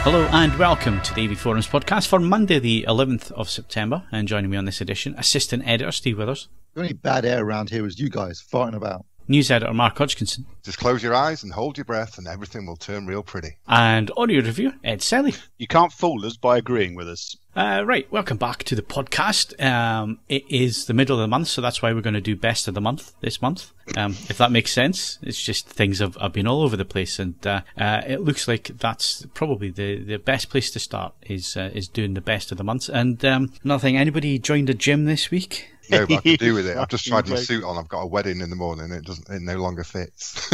Hello and welcome to the AVForums podcast for Monday the 11th of September, and joining me on this edition, Assistant Editor Steve Withers. The only bad air around here is you guys farting about. News Editor Mark Hodgkinson. Just close your eyes and hold your breath and everything will turn real pretty. And Audio Reviewer Ed Selley. You can't fool us by agreeing with us. Right, welcome back to the podcast. It is the middle of the month, so that's why we're going to do Best of the Month this month, if that makes sense. It's just things have been all over the place, and it looks like that's probably the best place to start is doing the Best of the Month. And another thing, anybody joined a gym this week? No, but I could do with it. I've just tried my suit on. I've got a wedding in the morning. It no longer fits.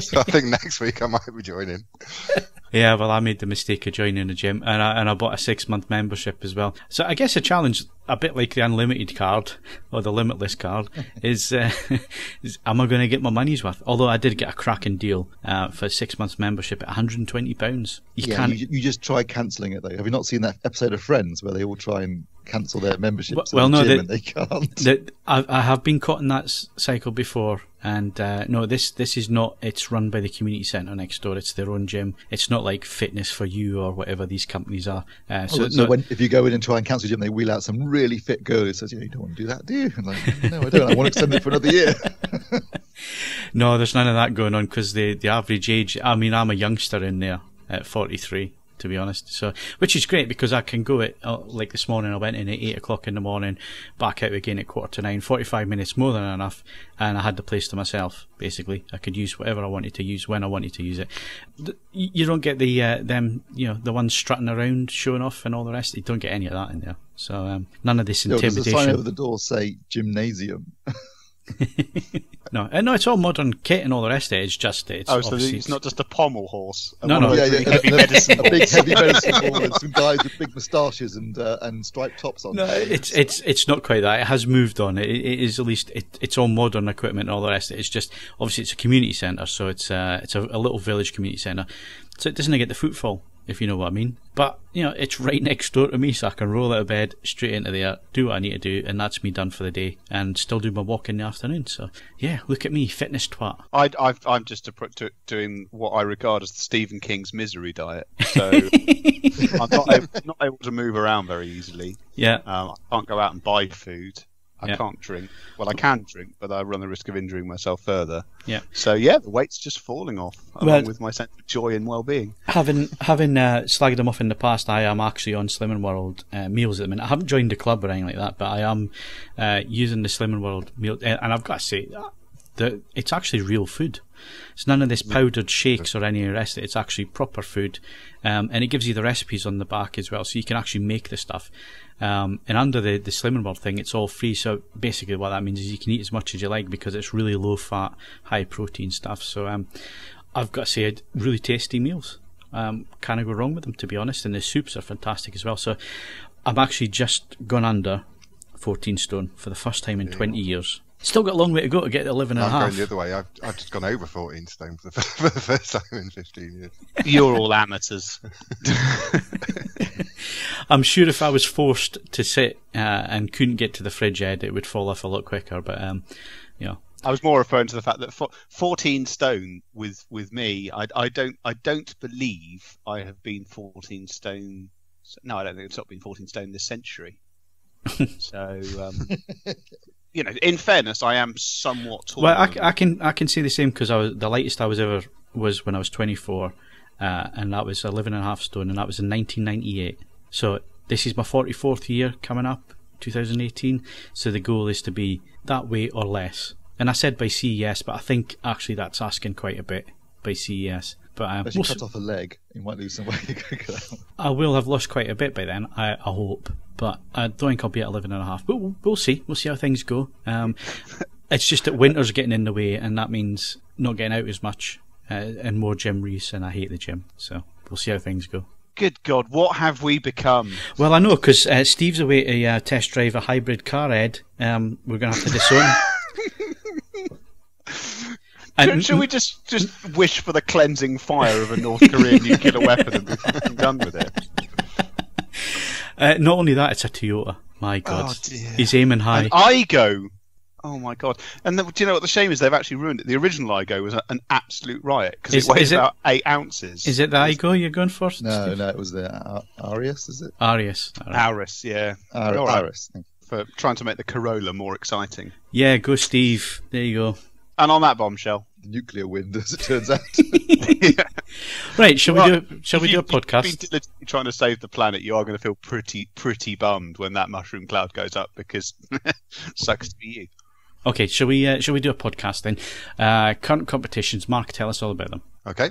So I think next week I might be joining. Yeah, well, I made the mistake of joining a gym, and I bought a 6-month membership as well. So I guess a challenge, a bit like the unlimited card or the limitless card, is am I going to get my money's worth? Although I did get a cracking deal for a 6 months membership at £120. You just try cancelling it though. Have you not seen that episode of Friends where they all try and cancel their memberships? Well, no, and they can't. I have been caught in that cycle before. And no, this is not. It's run by the community centre next door. It's their own gym. It's not like Fitness for You or whatever these companies are. If you go in and try and cancel a gym, they wheel out some really fit girl who says, "You don't want to do that, do you?" I'm like, no, I don't. I want to extend it for another year. No, there's none of that going on because the average age. I mean, I'm a youngster in there at 43. To be honest, so which is great because I can go at like this morning. I went in at 8 o'clock in the morning, back out again at 8:45. 45 minutes, more than enough, and I had the place to myself. Basically, I could use whatever I wanted to use when I wanted to use it. You don't get the the ones strutting around, showing off, and all the rest. You don't get any of that in there. So none of this intimidation. Does the sign over the door say gymnasium? No, it's all modern kit and all the rest of it. It's just so it's not just a pommel horse. No. Heavy medicine. A big heavy medicine ball and some guys with big moustaches and striped tops on. No, it's not quite that. It has moved on. It is at least it's all modern equipment and all the rest of it. It's just obviously it's a community centre, so it's a little village community centre, so it doesn't get the footfall, if you know what I mean. But it's right next door to me, so I can roll out of bed straight into there, do what I need to do, and that's me done for the day, and still do my walk in the afternoon. So yeah, look at me, fitness twat. I'm just doing what I regard as the Stephen King's misery diet. So I'm not able to move around very easily. Yeah, I can't go out and buy food. I can't drink. Well, I can drink, but I run the risk of injuring myself further. Yeah. So yeah, the weight's just falling off, along with my sense of joy and well-being. Having slagged them off in the past, I am actually on Slimming World meals at the minute. I haven't joined the club or anything like that, but I am using the Slimming World meal, and I've got to say that it's actually real food. It's none of this powdered shakes or any of the rest of it. It's actually proper food, and it gives you the recipes on the back as well, so you can actually make the stuff. And under the Slimming World thing, it's all free. So basically, what that means is you can eat as much as you like because it's really low fat, high protein stuff. So I've got to say, really tasty meals. Can't go wrong with them, to be honest. And the soups are fantastic as well. So I'm actually just gone under 14 stone for the first time in 20 years. Still got a long way to go to get to 11 and a half. I'm going the other way. I've just gone over 14 stone for the first time in 15 years. You're all amateurs. I'm sure if I was forced to sit and couldn't get to the fridge Ed, it would fall off a lot quicker. But I was more referring to the fact that 14 stone with me, I don't believe I have been 14 stone. No, I don't think it's not been 14 stone this century. So. In fairness, I am somewhat tall. Well, I can say the same because the lightest I was ever was when I was 24, and that was 11.5 stone, and that was in 1998. So this is my 44th year coming up, 2018. So the goal is to be that weight or less. And I said by CES, but I think actually that's asking quite a bit by CES. But if you cut off a leg, you might lose some weight. I will have lost quite a bit by then, I hope. But I don't think I'll be at 11.5. But we'll see. We'll see how things go. It's just that winter's getting in the way, and that means not getting out as much and more gym use, and I hate the gym. So we'll see how things go. Good God, what have we become? Well, I know, because Steve's away to test drive a hybrid car, Ed. We're going to have to disown. Should we just wish for the cleansing fire of a North Korean nuclear weapon and be fucking done with it? Not only that, it's a Toyota. My God. Oh, dear. He's aiming high. An Igo. Oh my god! And do you know what the shame is? They've actually ruined it. The original IGO was an absolute riot because it weighs about 8 ounces. Is it the IGO you're going for? No, it was the Arius, is it? Arius. Aris, yeah. Aris. For trying to make the Corolla more exciting. Yeah, go Steve. There you go. And on that bombshell, the nuclear wind, as it turns out. Yeah. Right, shall we do a podcast? If you've been diligently trying to save the planet, you are going to feel pretty bummed when that mushroom cloud goes up, because sucks to be you. Okay, shall we do a podcast then? Current competitions. Mark, tell us all about them. Okay,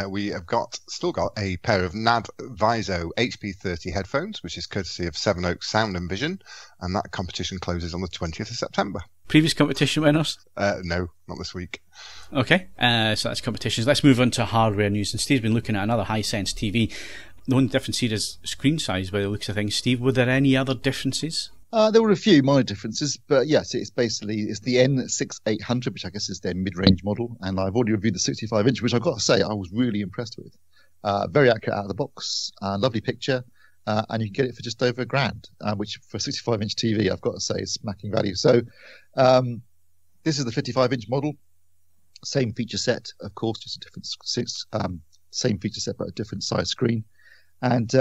we have still got a pair of NAD Viso HP30 headphones, which is courtesy of Seven Oaks Sound and Vision, and that competition closes on the 20th of September. Previous competition winners? No, not this week. Okay, so that's competitions. Let's move on to hardware news. And Steve's been looking at another Hisense TV. The only difference here is screen size by the looks of things. Steve, were there any other differences? There were a few minor differences, but yes, it's the N6800, which I guess is their mid-range model, and I've already reviewed the 65-inch, which I've got to say I was really impressed with. Very accurate out of the box, lovely picture, and you can get it for just over $1,000, which for a 65-inch TV, I've got to say, is smacking value. So this is the 55-inch model, same feature set, of course, just a different same feature set but a different size screen, and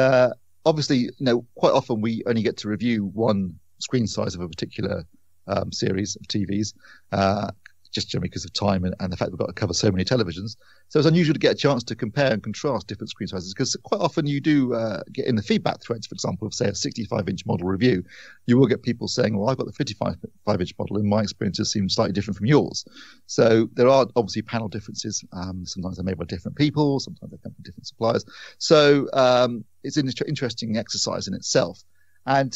obviously, quite often we only get to review one screen size of a particular series of TVs, just generally because of time and the fact we've got to cover so many televisions. So it's unusual to get a chance to compare and contrast different screen sizes, because quite often you do get in the feedback threads, for example, of, say, a 65-inch model review, you will get people saying, well, I've got the 55-inch model, and my experiences seem slightly different from yours. So there are obviously panel differences. Sometimes they're made by different people, sometimes they come from different suppliers. So it's an interesting exercise in itself. And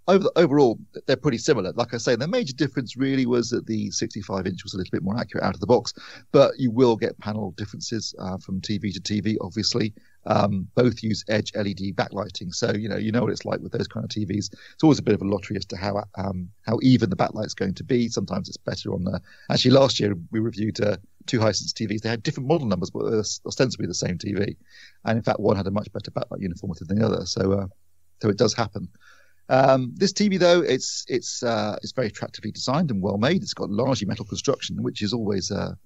overall, they're pretty similar. Like I say, the major difference really was that the 65-inch was a little bit more accurate out of the box, but you will get panel differences from TV to TV, obviously. Both use edge LED backlighting, so you know what it's like with those kind of TVs. It's always a bit of a lottery as to how even the backlight's going to be. Sometimes it's better on the... Actually, last year we reviewed two Hisense TVs. They had different model numbers, but were ostensibly the same TV. And in fact, one had a much better backlight uniformity than the other. So it does happen. This TV, though, it's very attractively designed and well made. It's got largely metal construction, which is always a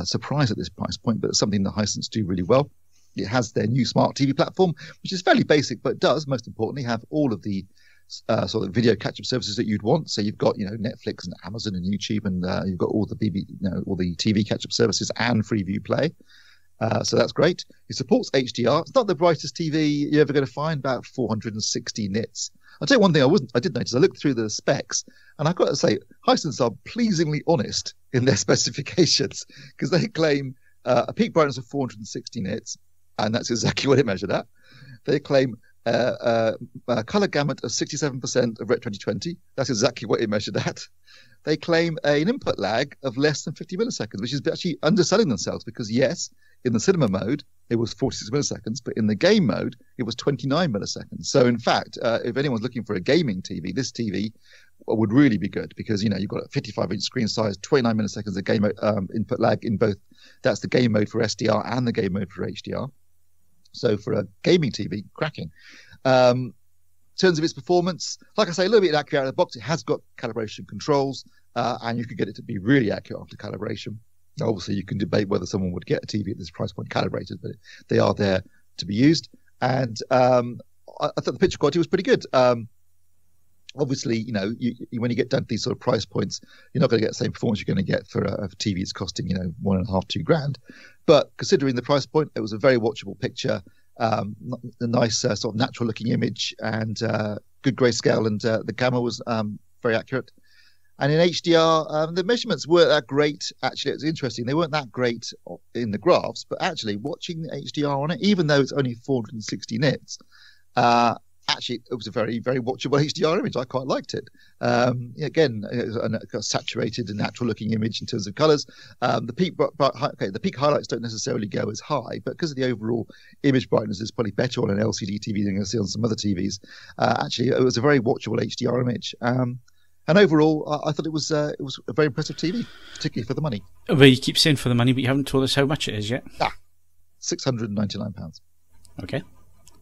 surprise at this price point, but it's something that Hisense do really well. It has their new smart TV platform, which is fairly basic, but does, most importantly, have all of the sort of video catch-up services that you'd want. So you've got, Netflix and Amazon and YouTube, and you've got all the all the TV catch-up services and Freeview Play. So that's great. It supports HDR. It's not the brightest TV you're ever going to find, about 460 nits. I'll tell you one thing I did notice. I looked through the specs, and I've got to say, Hisense are pleasingly honest in their specifications, because they claim a peak brightness of 460 nits, and that's exactly what it measured at. They claim a color gamut of 67% of Ret 2020. That's exactly what it measured at. They claim an input lag of less than 50 milliseconds, which is actually underselling themselves, because yes, in the cinema mode, it was 46 milliseconds, but in the game mode, it was 29 milliseconds. So in fact, if anyone's looking for a gaming TV, this TV would really be good, because, you've got a 55-inch screen size, 29 milliseconds of game input lag in both. That's the game mode for SDR and the game mode for HDR. So for a gaming TV, cracking. In terms of its performance, like I say, a little bit accurate out of the box. It has got calibration controls, and you could get it to be really accurate after calibration. Obviously, you can debate whether someone would get a TV at this price point calibrated, but they are there to be used. And I thought the picture quality was pretty good. Obviously, when you get down to these sort of price points, you're not going to get the same performance you're going to get for a TV that's costing, $1.5, $2,000. But considering the price point, it was a very watchable picture, a nice sort of natural looking image, and good grayscale, and the camera was very accurate. And in HDR, the measurements weren't that great. Actually, it was interesting. They weren't that great in the graphs, but actually watching the HDR on it, even though it's only 460 nits, actually it was a very, very watchable HDR image. I quite liked it. Again, it was a saturated and natural looking image in terms of colors. The peak highlights don't necessarily go as high, but because of the overall image brightness is probably better on an LCD TV than you're going to see on some other TVs. Actually, it was a very watchable HDR image. And overall, I thought it was a very impressive TV, particularly for the money. Well, you keep saying for the money, but you haven't told us how much it is yet. £699. Okay.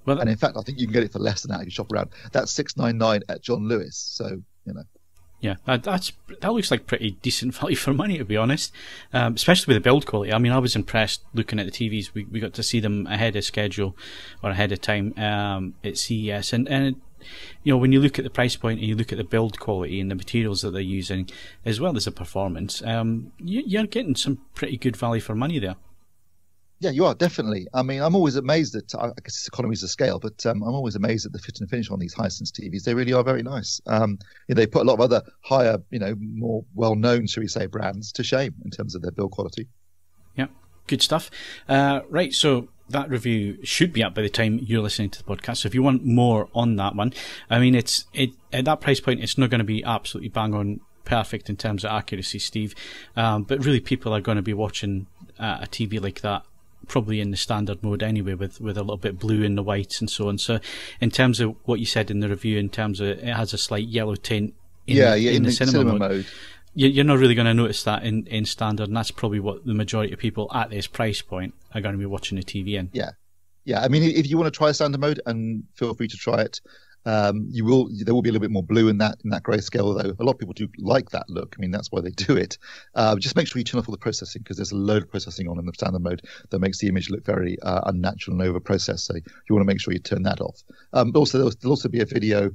And in fact, I think you can get it for less than that if you shop around. That's $699 at John Lewis. So, Yeah, that looks like pretty decent value for money, to be honest. Especially with the build quality. I mean, I was impressed looking at the TVs. We got to see them ahead of schedule or ahead of time at CES, and you know, when you look at the price point and you look at the build quality and the materials that they're using, as well as the performance, you're getting some pretty good value for money there. Yeah, you are, definitely. I mean, I'm always amazed at, I guess it's economies of scale, but I'm always amazed at the fit and finish on these Hisense TVs. They really are very nice. You know, they put a lot of other higher, you know, more well-known, shall we say, brands to shame in terms of their build quality. Yeah, good stuff. Right, so that review should be up by the time you're listening to the podcast. So if you want more on that one, I mean, at that price point, it's not going to be absolutely bang on perfect in terms of accuracy, Steve. But really, people are going to be watching a TV like that probably in the standard mode anyway, with a little bit blue in the whites and so on. So in terms of what you said in the review, in terms of it has a slight yellow tint in the cinema mode. You're not really going to notice that in standard, and that's probably what the majority of people at this price point are going to be watching the TV in. Yeah. I mean, if you want to try standard mode, and feel free to try it, there will be a little bit more blue in that grayscale, although a lot of people do like that look. I mean, that's why they do it. Just make sure you turn off all the processing, because there's a load of processing on in the standard mode that makes the image look very unnatural and over-processed. So you want to make sure you turn that off. But also, there'll also be a video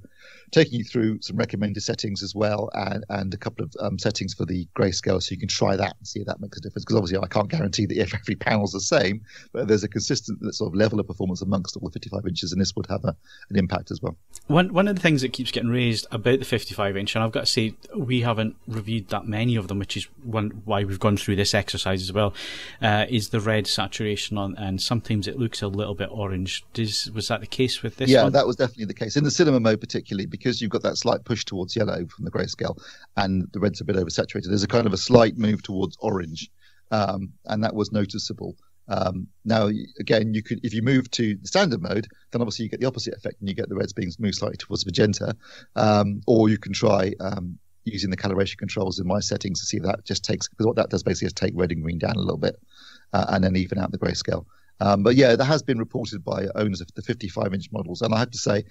taking you through some recommended settings as well, and a couple of settings for the grayscale, so you can try that and see if that makes a difference. Because obviously, I can't guarantee that if every panel's the same, but there's a consistent sort of level of performance amongst all the 55 inches, and this would have an impact as well. One of the things that keeps getting raised about the 55 inch, and I've got to say, we haven't reviewed that many of them, which is why we've gone through this exercise as well, is the red saturation on, and sometimes it looks a little bit orange. Was that the case with this one? Yeah, that was definitely the case. In the cinema mode particularly, because you've got that slight push towards yellow from the grayscale, and the red's a bit oversaturated, there's a kind of a slight move towards orange, and that was noticeable. Now, again, you could, if you move to the standard mode, then obviously you get the opposite effect, and you get the reds being moved slightly towards magenta, or you can try using the calibration controls in my settings to see if that just takes, because what that does basically is take red and green down a little bit, and then even out the grayscale. But yeah, that has been reported by owners of the 55-inch models, and I have to say,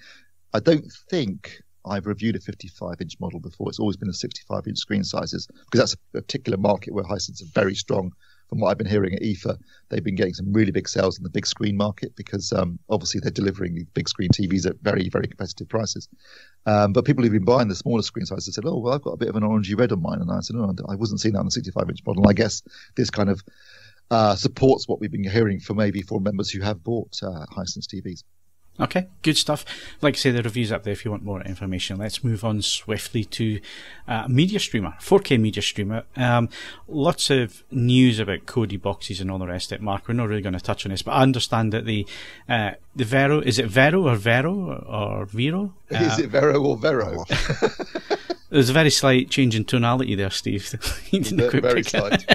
I don't think I've reviewed a 55-inch model before. It's always been the 65-inch screen sizes, because that's a particular market where Hisense are very strong. From what I've been hearing at IFA, they've been getting some really big sales in the big screen market, because obviously they're delivering these big screen TVs at very, very competitive prices. But people who've been buying the smaller screen sizes said, oh, well, I've got a bit of an orangey red on mine. And I said, no, I wasn't seeing that on the 65-inch model. And I guess this kind of supports what we've been hearing from members who have bought Hisense TVs. Okay, good stuff. Like I say, the review's up there if you want more information. Let's move on swiftly to media streamer, 4K media streamer. Lots of news about Kodi boxes and all the rest of it, Mark. We're not really going to touch on this, but I understand that the Vero, is it Vero or Vero or Vero? Is it Vero or Vero? There's a very slight change in tonality there, Steve. Very slight.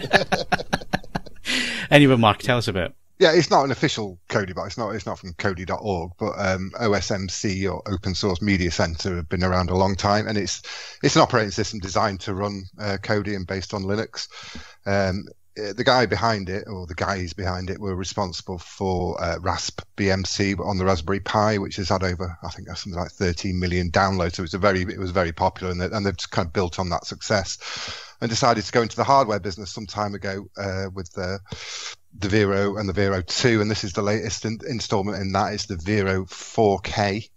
Anyway, Mark, tell us about it. Yeah, it's not an official Kodi box. It's not from Kodi.org, but OSMC, or Open Source Media Center, have been around a long time, and it's an operating system designed to run Kodi and based on Linux. The guy behind it, or the guys behind it, were responsible for RASP BMC on the Raspberry Pi, which has had over, I think, something like 13 million downloads. So it was very popular, and they've kind of built on that success, and decided to go into the hardware business some time ago with the Vero and the Vero 2, and this is the latest installment in that. It's the Vero 4K.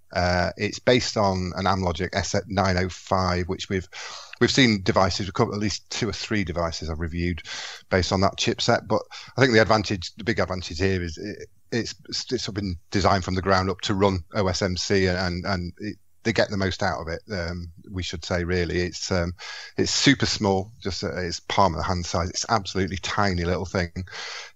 It's based on an Amlogic S905, which we've seen devices, at least 2 or 3 devices I've reviewed based on that chipset. But I think the big advantage here is it's been designed from the ground up to run OSMC, and they get the most out of it. We should say, really, it's super small, just it's palm of the hand size. It's absolutely tiny little thing.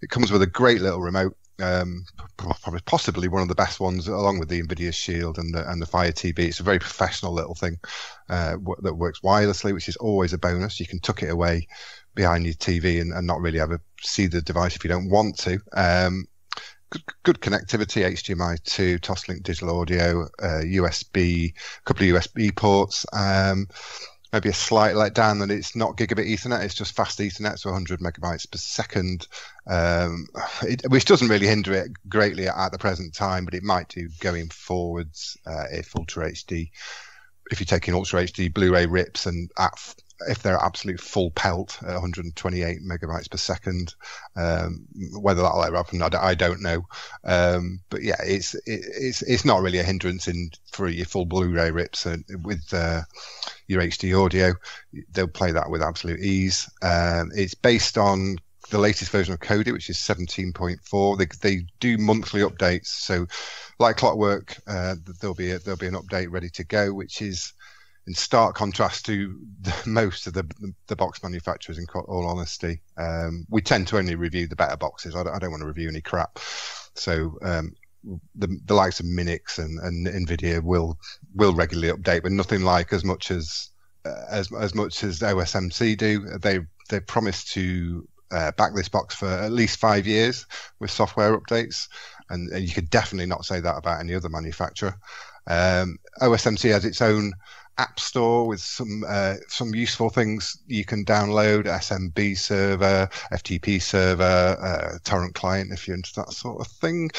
It comes with a great little remote, probably possibly one of the best ones, along with the NVIDIA Shield and the Fire TV. It's a very professional little thing that works wirelessly, which is always a bonus. You can tuck it away behind your TV and not really ever see the device if you don't want to. Good connectivity, HDMI 2, Toslink digital audio, USB, a couple of USB ports. Maybe a slight letdown that it's not gigabit Ethernet, it's just fast Ethernet, so 100 megabytes per second, which doesn't really hinder it greatly at the present time, but it might do going forwards if Ultra HD if you're taking Ultra HD Blu-ray rips and if they're absolute full pelt at 128 megabytes per second, whether that'll ever happen, I don't know. But yeah, it's not really a hindrance for your full Blu-ray rips with your HD audio. They'll play that with absolute ease. It's based on the latest version of Kodi, which is 17.4. They do monthly updates, so like clockwork, there'll be an update ready to go, which is in stark contrast to most of the box manufacturers. In all honesty, we tend to only review the better boxes. I don't want to review any crap. So the likes of Minix and Nvidia will regularly update, but nothing like as much as OSMC do. They promise to back this box for at least 5 years with software updates, and you could definitely not say that about any other manufacturer. OSMC has its own app store with some useful things you can download: SMB server, FTP server, torrent client if you're into that sort of thing.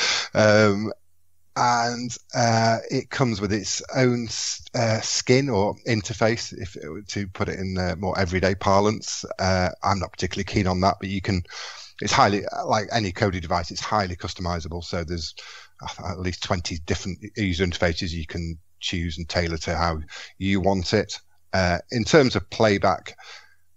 And it comes with its own skin or interface, if to put it in more everyday parlance. I'm not particularly keen on that, but you can. It's highly, like any Kodi device, it's highly customizable. So there's at least 20 different user interfaces you can choose and tailor to how you want it. In terms of playback,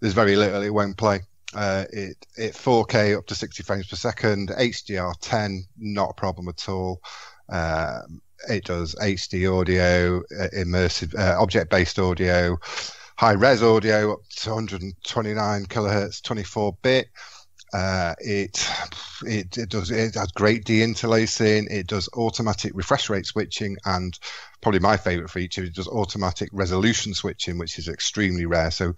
there's very little it won't play. It 4K up to 60 frames per second, HDR10, not a problem at all. It does HD audio, immersive, object-based audio, high-res audio up to 129 kilohertz, 24-bit. It has great deinterlacing. It does automatic refresh rate switching, and probably my favorite feature, it does automatic resolution switching, which is extremely rare. So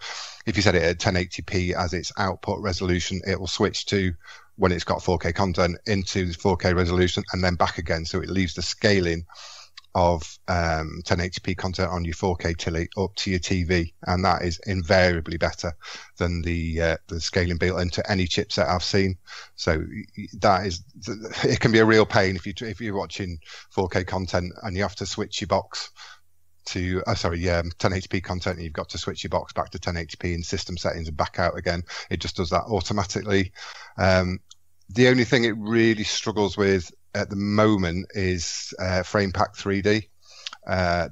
if you set it at 1080p as its output resolution, it will switch to, when it's got 4K content, into 4K resolution and then back again. So it leaves the scaling of 1080p content on your 4K telly up to your TV, and that is invariably better than the scaling built into any chipset I've seen. So it can be a real pain if you're watching 4K content and you have to switch your box to 1080p content, and you've got to switch your box back to 1080p in system settings and back out again. It just does that automatically. The only thing it really struggles with at the moment is FramePack 3D.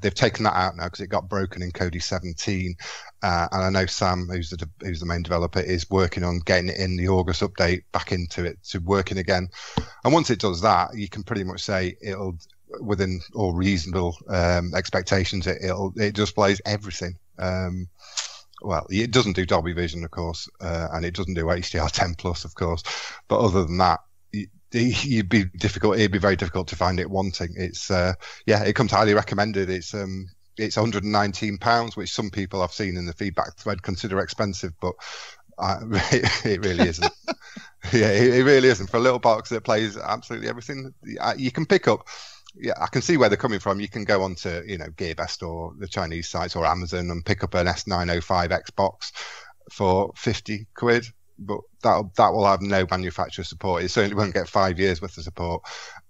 They've taken that out now because it got broken in Kodi 17, and I know Sam, who's the main developer, is working on getting it in the August update back into it to working again. And once it does that, you can pretty much say it'll, within all reasonable expectations, it displays everything. Well, it doesn't do Dolby Vision, of course, and it doesn't do HDR10 plus, of course. But other than that, it'd be very difficult to find it wanting. It's it comes highly recommended. It's £119, which some people I've seen in the feedback thread consider expensive, but it really isn't. It really isn't. For a little box that plays absolutely everything, you can pick up. Yeah, I can see where they're coming from. You can go on to, GearBest or the Chinese sites or Amazon and pick up an S905X box for 50 quid, but that will have no manufacturer support. It certainly won't get 5 years worth of support,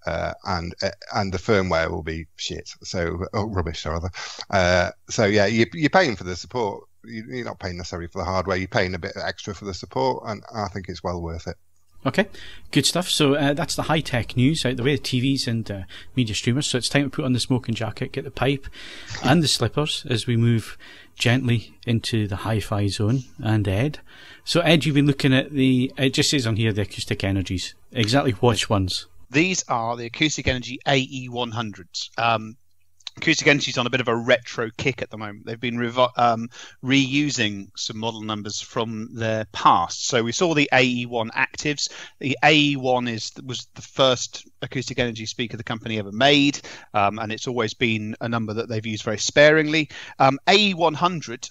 and the firmware will be shit. So rubbish rather. So yeah, you're paying for the support. You're not paying necessarily for the hardware. You're paying a bit extra for the support, and I think it's well worth it. Okay, good stuff. So that's the high-tech news out the way, TVs and media streamers. So it's time to put on the smoking jacket, get the pipe and the slippers as we move gently into the hi-fi zone. And Ed. So Ed, you've been looking at it just says on here, the Acoustic Energies. Exactly which ones? These are the Acoustic Energy AE100s. Acoustic Energy's on a bit of a retro kick at the moment. They've been reusing some model numbers from their past. So we saw the AE1 Actives. The AE1 was the first Acoustic Energy speaker the company ever made, and it's always been a number that they've used very sparingly. AE100,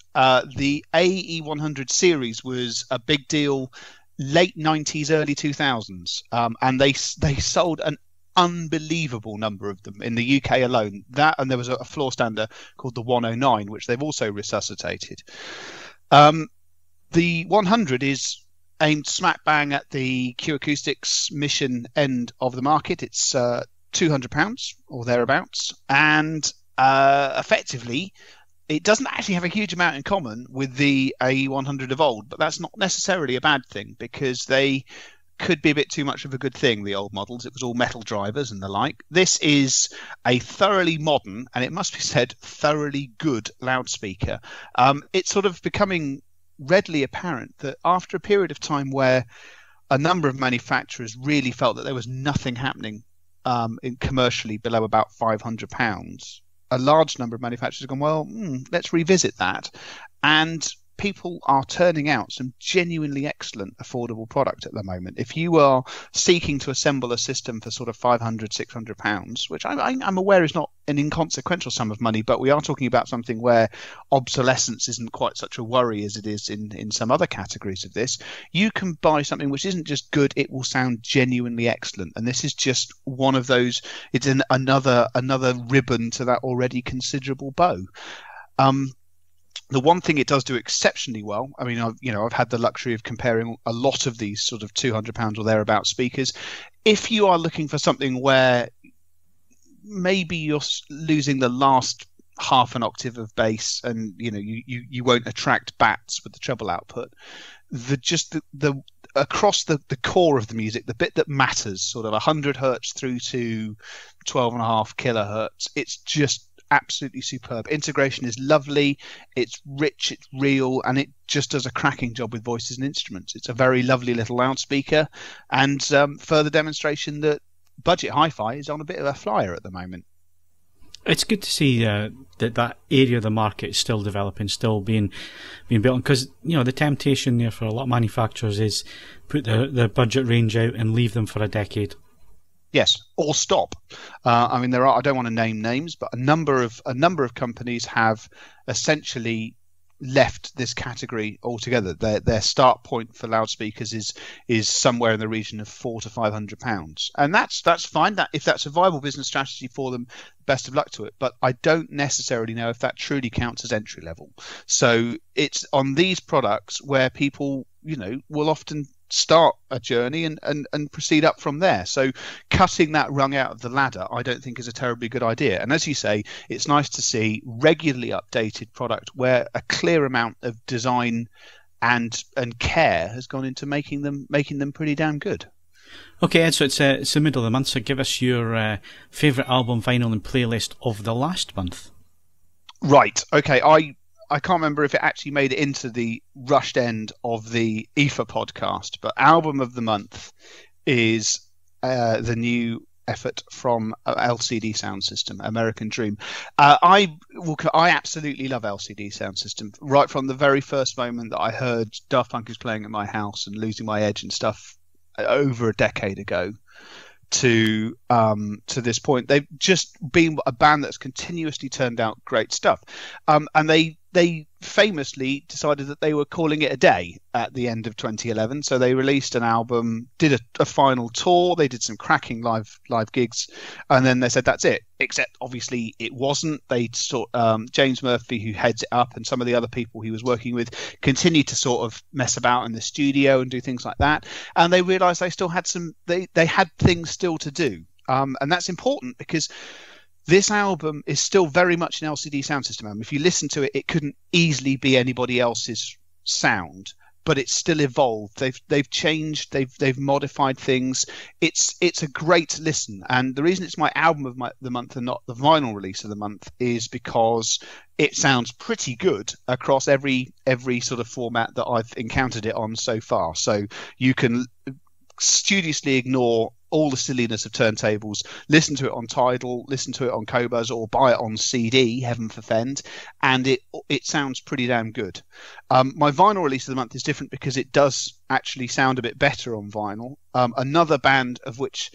the AE100 series was a big deal late 90s, early 2000s, and they sold an unbelievable number of them in the UK alone. That, and there was a floor stander called the 109, which they've also resuscitated. The 100 is aimed smack bang at the Q Acoustics Mission end of the market. It's £200 or thereabouts, and effectively it doesn't actually have a huge amount in common with the AE100 of old, but that's not necessarily a bad thing, because they could be a bit too much of a good thing, the old models. It was all metal drivers and the like. This is a thoroughly modern, and it must be said, thoroughly good loudspeaker. It's sort of becoming readily apparent that after a period of time where a number of manufacturers really felt that there was nothing happening commercially below about £500, a large number of manufacturers have gone, well, let's revisit that. And people are turning out some genuinely excellent affordable product at the moment. If you are seeking to assemble a system for sort of £500, £600, which I'm aware is not an inconsequential sum of money, but we are talking about something where obsolescence isn't quite such a worry as it is in some other categories of this, you can buy something which isn't just good, it will sound genuinely excellent. And this is just one of those, it's another ribbon to that already considerable bow. The one thing it does do exceptionally well, I mean, I've had the luxury of comparing a lot of these sort of £200 or thereabout speakers. If you are looking for something where maybe you're losing the last half an octave of bass, and you won't attract bats with the treble output, the across the core of the music, the bit that matters, sort of 100 hertz through to 12.5 kilohertz, it's just absolutely superb. Integration is lovely, it's rich, it's real, and it just does a cracking job with voices and instruments. It's a very lovely little loudspeaker, and further demonstration that budget hi-fi is on a bit of a flyer at the moment. It's good to see that area of the market is still developing, still being built on, because the temptation there for a lot of manufacturers is put the budget range out and leave them for a decade. Yes, or stop. I mean, I don't want to name names, but a number of companies have essentially left this category altogether. Their start point for loudspeakers is somewhere in the region of £400 to £500, and that's fine. That if that's a viable business strategy for them, best of luck to it. But I don't necessarily know if that truly counts as entry level. So it's on these products where people will often start a journey and proceed up from there. So cutting that rung out of the ladder, I don't think is a terribly good idea. And as you say, it's nice to see regularly updated product where a clear amount of design and care has gone into making them pretty damn good. Okay, Ed, so it's the middle of the month, so give us your favourite album, vinyl and playlist of the last month. Right, okay, I can't remember if it actually made it into the rushed end of the IFA podcast, but album of the month is the new effort from LCD Sound System, American Dream. I absolutely love LCD Sound System. Right from the very first moment that I heard Daft Punk is playing at my house and Losing My Edge and stuff over a decade ago to this point, they've just been a band that's continuously turned out great stuff. And they famously decided that they were calling it a day at the end of 2011. So they released an album, did a final tour, they did some cracking live gigs, and then they said that's it. Except obviously it wasn't. They James Murphy, who heads it up, and some of the other people he was working with continued to sort of mess about in the studio and do things like that. And they realised they still had they had things still to do. And that's important because this album is still very much an LCD Sound System album. If you listen to it, it couldn't easily be anybody else's sound, but it's still evolved. They've changed. They've modified things. It's a great listen. And the reason it's my album of the month and not the vinyl release of the month is because it sounds pretty good across every sort of format that I've encountered it on so far. So you can studiously ignore all the silliness of turntables, listen to it on Tidal, listen to it on Qobuz, or buy it on CD, heaven forfend, and it sounds pretty damn good. My vinyl release of the month is different because it does actually sound a bit better on vinyl. Another band of which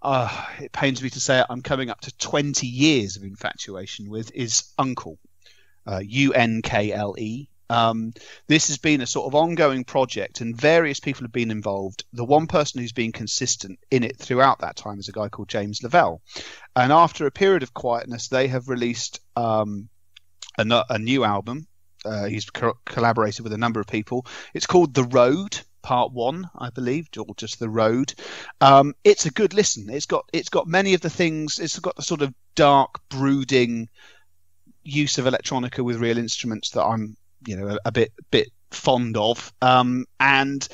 it pains me to say it, I'm coming up to 20 years of infatuation with is Unkle, UNKLE. This has been a sort of ongoing project and various people have been involved. The one person who's been consistent in it throughout that time is a guy called James Lavelle. And after a period of quietness, they have released a new album. He's collaborated with a number of people. It's called The Road, Part 1, I believe, or just The Road. It's a good listen. It's got many of the things. It's got the sort of dark, brooding use of electronica with real instruments that I'm, a bit fond of. And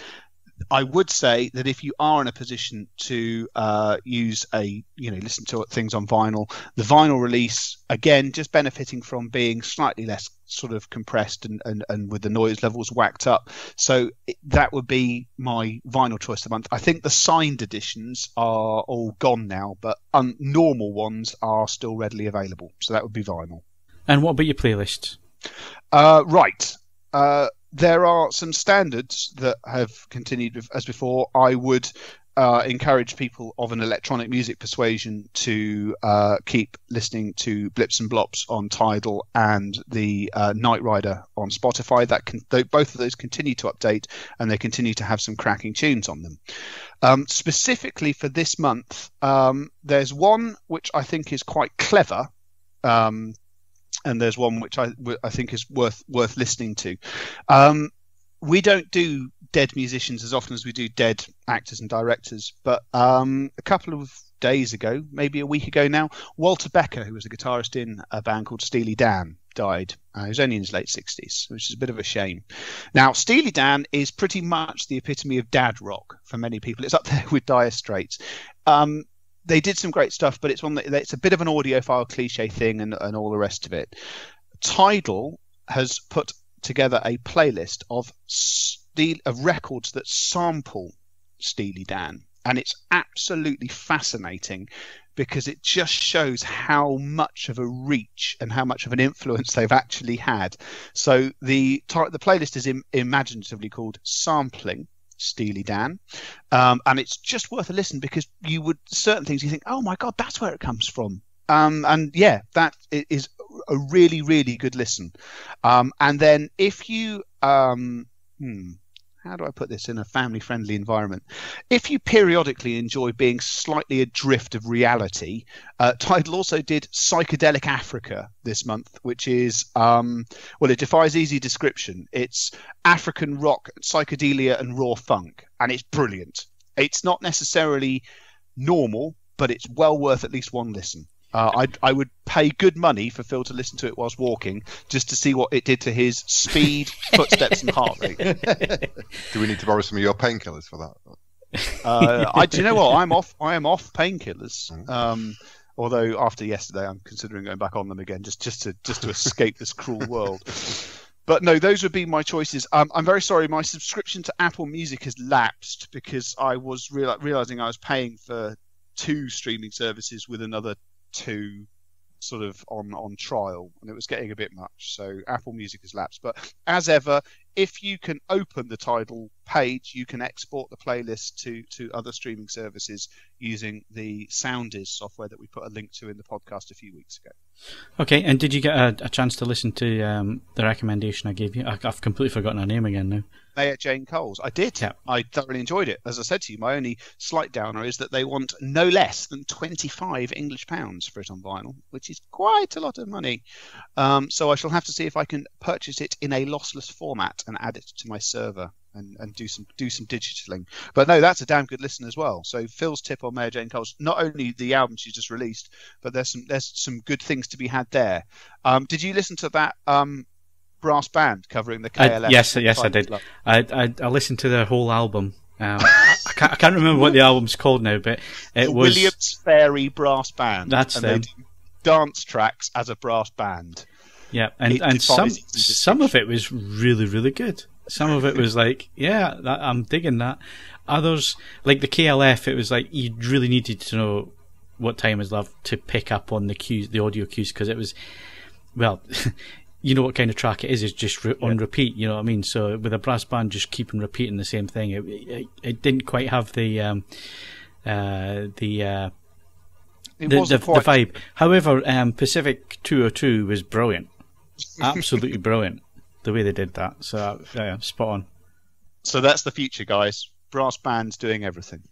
I would say that if you are in a position to listen to things on vinyl, the vinyl release, again, just benefiting from being slightly less sort of compressed and with the noise levels whacked up. So that would be my vinyl choice of the month. I think the signed editions are all gone now, but normal ones are still readily available. So that would be vinyl. And what about your playlists? Right. There are some standards that have continued as before. I would encourage people of an electronic music persuasion to keep listening to Blips and Blops on Tidal and the Night Rider on Spotify. Both of those continue to update, and they continue to have some cracking tunes on them. Specifically for this month, there's one which I think is quite clever. And there's one which I think is worth listening to. We don't do dead musicians as often as we do dead actors and directors, but a couple of days ago, maybe a week ago now, Walter Becker, who was a guitarist in a band called Steely Dan, died. He was only in his late 60s, which is a bit of a shame. Now, Steely Dan is pretty much the epitome of dad rock for many people. It's up there with Dire Straits. They did some great stuff, but it's a bit of an audiophile cliche thing and all the rest of it. Tidal has put together a playlist of records that sample Steely Dan, and it's absolutely fascinating because it just shows how much of a reach and how much of an influence they've actually had. So the playlist is imaginatively called Sampling Steely Dan, and it's just worth a listen because certain things you think, oh my god, that's where it comes from, and yeah, that is a really, really good listen. And then if you how do I put this in a family-friendly environment? If you periodically enjoy being slightly adrift of reality, Tidal also did Psychedelic Africa this month, which is, it defies easy description. It's African rock, psychedelia, and raw funk, and it's brilliant. It's not necessarily normal, but it's well worth at least one listen. I would pay good money for Phil to listen to it whilst walking, just to see what it did to his speed, footsteps, and heart rate. Do we need to borrow some of your painkillers for that? Do you know what? I am off painkillers. Although after yesterday, I'm considering going back on them again, just to escape this cruel world. But no, those would be my choices. I'm very sorry, my subscription to Apple Music has lapsed because I was realizing I was paying for 2 streaming services with another 2 sort of on trial, and it was getting a bit much, so Apple Music has lapsed. But as ever, if you can open the Tidal page, you can export the playlist to other streaming services using the Soundiz software that we put a link to in the podcast a few weeks ago. Okay, and did you get a chance to listen to the recommendation I gave you? I've completely forgotten her name again now. Mayor Jane Coles. I did. Yeah. I thoroughly enjoyed it. As I said to you, my only slight downer is that they want no less than £25 for it on vinyl, which is quite a lot of money. So I shall have to see if I can purchase it in a lossless format and add it to my server and do some digitaling. But no, that's a damn good listen as well. So Phil's tip on Mayor Jane Coles, not only the album she just released, but there's some good things to be had there. Did you listen to that brass band covering the KLF? Yes, I did. I listened to their whole album. I can't remember what the album's called now, but it was Williams Fairy Brass Band. That's and them. They do dance tracks as a brass band. Yeah, and some of it was really, really good. Some of it was like, yeah, I'm digging that. Others, like the KLF, it was like you really needed to know what time is love to pick up on the cues, the audio cues, because it was, well, you know what kind of track it is. It's just on repeat. You know what I mean? So with a brass band, just keeping repeating the same thing, it didn't quite have the vibe. However, Pacific 202 was brilliant, absolutely brilliant. The way they did that, so yeah, spot on. So that's the future, guys. Brass bands doing everything.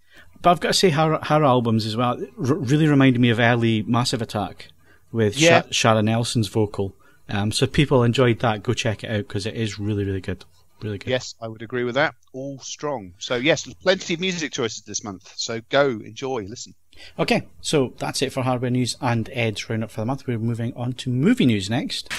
But I've got to say, her albums as well really reminded me of early Massive Attack with Sharon Nelson's vocal. So if people enjoyed that, go check it out because it is really, really good. Really good. Yes, I would agree with that. All strong. So yes, plenty of music choices this month. So go, enjoy, listen. Okay, so that's it for hardware news and Ed's roundup for the month. We're moving on to movie news next.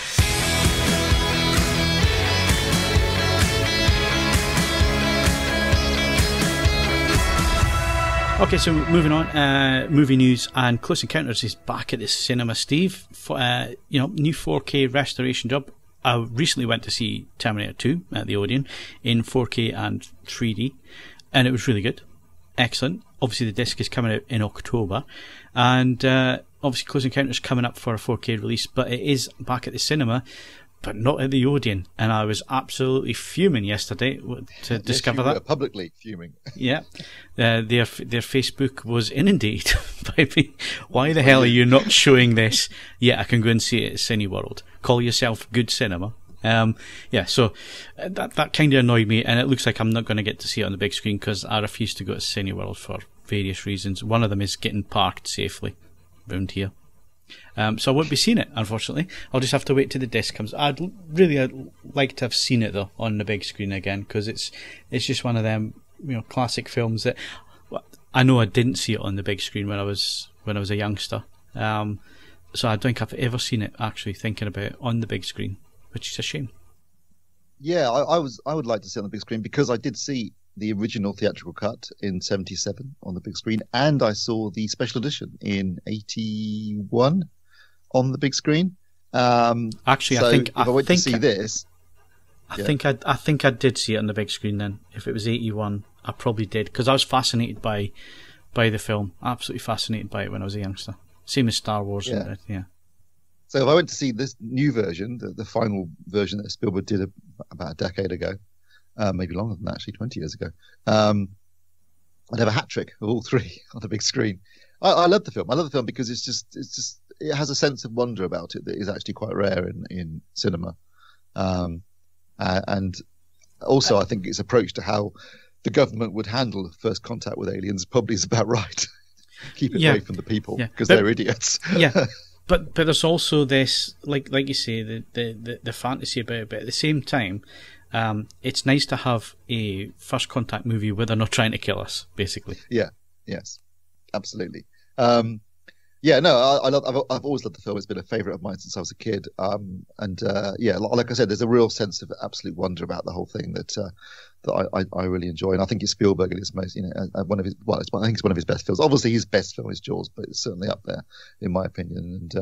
Okay, so moving on, movie news, and Close Encounters is back at the cinema, Steve. New 4K restoration job. I recently went to see Terminator 2 at the Odeon in 4K and 3D, and it was really good. Excellent. Obviously, the disc is coming out in October, and obviously Close Encounters coming up for a 4K release, but it is back at the cinema, but not at the Odeon, and I was absolutely fuming yesterday to discover that. Publicly fuming. Yeah, their Facebook was inundated by me. Why the hell are you not showing this? Yeah, I can go and see it at Cineworld. Call yourself good cinema. So that kind of annoyed me, and it looks like I'm not going to get to see it on the big screen because I refuse to go to Cineworld for various reasons. One of them is getting parked safely around here. So I won't be seeing it, unfortunately. I'll just have to wait till the disc comes. I'd like to have seen it though on the big screen again, because it's just one of them classic films that I know I didn't see it on the big screen when I was a youngster. So I don't think I've ever seen it actually thinking about it on the big screen, which is a shame. Yeah, I would like to see it on the big screen because I did see the original theatrical cut in 77 on the big screen, and I saw the special edition in 81 on the big screen. Actually, so I think if I went to see this, I think I did see it on the big screen then. If it was 81, I probably did, because I was fascinated by the film. Absolutely fascinated by it when I was a youngster. Same as Star Wars. Yeah. So if I went to see this new version, the final version that Spielberg did about a decade ago, maybe longer than that, actually 20 years ago, I'd have a hat trick of all three on the big screen. I love the film. I love the film because it has a sense of wonder about it that is actually quite rare in cinema. And also I think its approach to how the government would handle first contact with aliens probably is about right. Keep it away from the people because they're idiots. Yeah. But there's also this, like you say, the fantasy about it. But at the same time, it's nice to have a first contact movie where they're not trying to kill us, basically. Yeah. Yes. Absolutely. I've always loved the film. It's been a favourite of mine since I was a kid. Like I said, there's a real sense of absolute wonder about the whole thing that I really enjoy, and I think it's Spielberg at its most, one of his. Well, I think it's one of his best films. Obviously, his best film is Jaws, but it's certainly up there in my opinion. And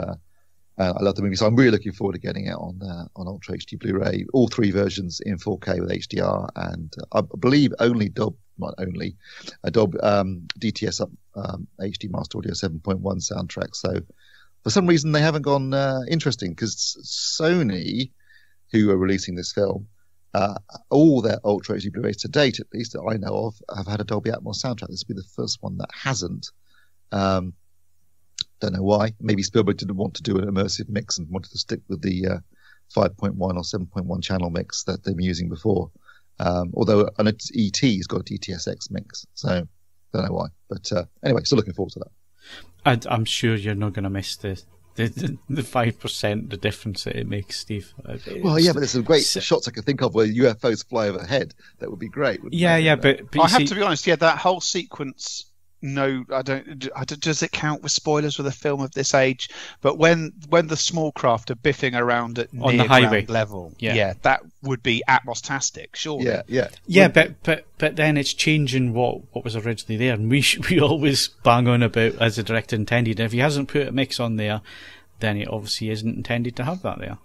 I love the movie, so I'm really looking forward to getting it on Ultra HD Blu-ray, all three versions in 4K with HDR, and I believe a Dolb DTS up HD Master Audio 7.1 soundtrack. So for some reason they haven't gone interesting, because Sony, who are releasing this film, all their Ultra HD Blu-rays to date, at least that I know of, have had a Dolby Atmos soundtrack. This will be the first one that hasn't. Don't know why. Maybe Spielberg didn't want to do an immersive mix and wanted to stick with the 5.1 or 7.1 channel mix that they've been using before. Although I know ET's got a DTSX mix, so don't know why. But anyway, still looking forward to that. I'm sure you're not going to miss the 5%, the difference that it makes, Steve. Well, yeah, but there's some great shots I can think of where UFOs fly overhead. That would be great. But I have to be honest. Yeah, that whole sequence. No, I don't. Does it count with spoilers with a film of this age? But when the small craft are biffing around at on the highway level, that would be Atmos-tastic, surely. Yeah. But then it's changing what was originally there, and we always bang on about as the director intended. And if he hasn't put a mix on there, then it obviously isn't intended to have that there.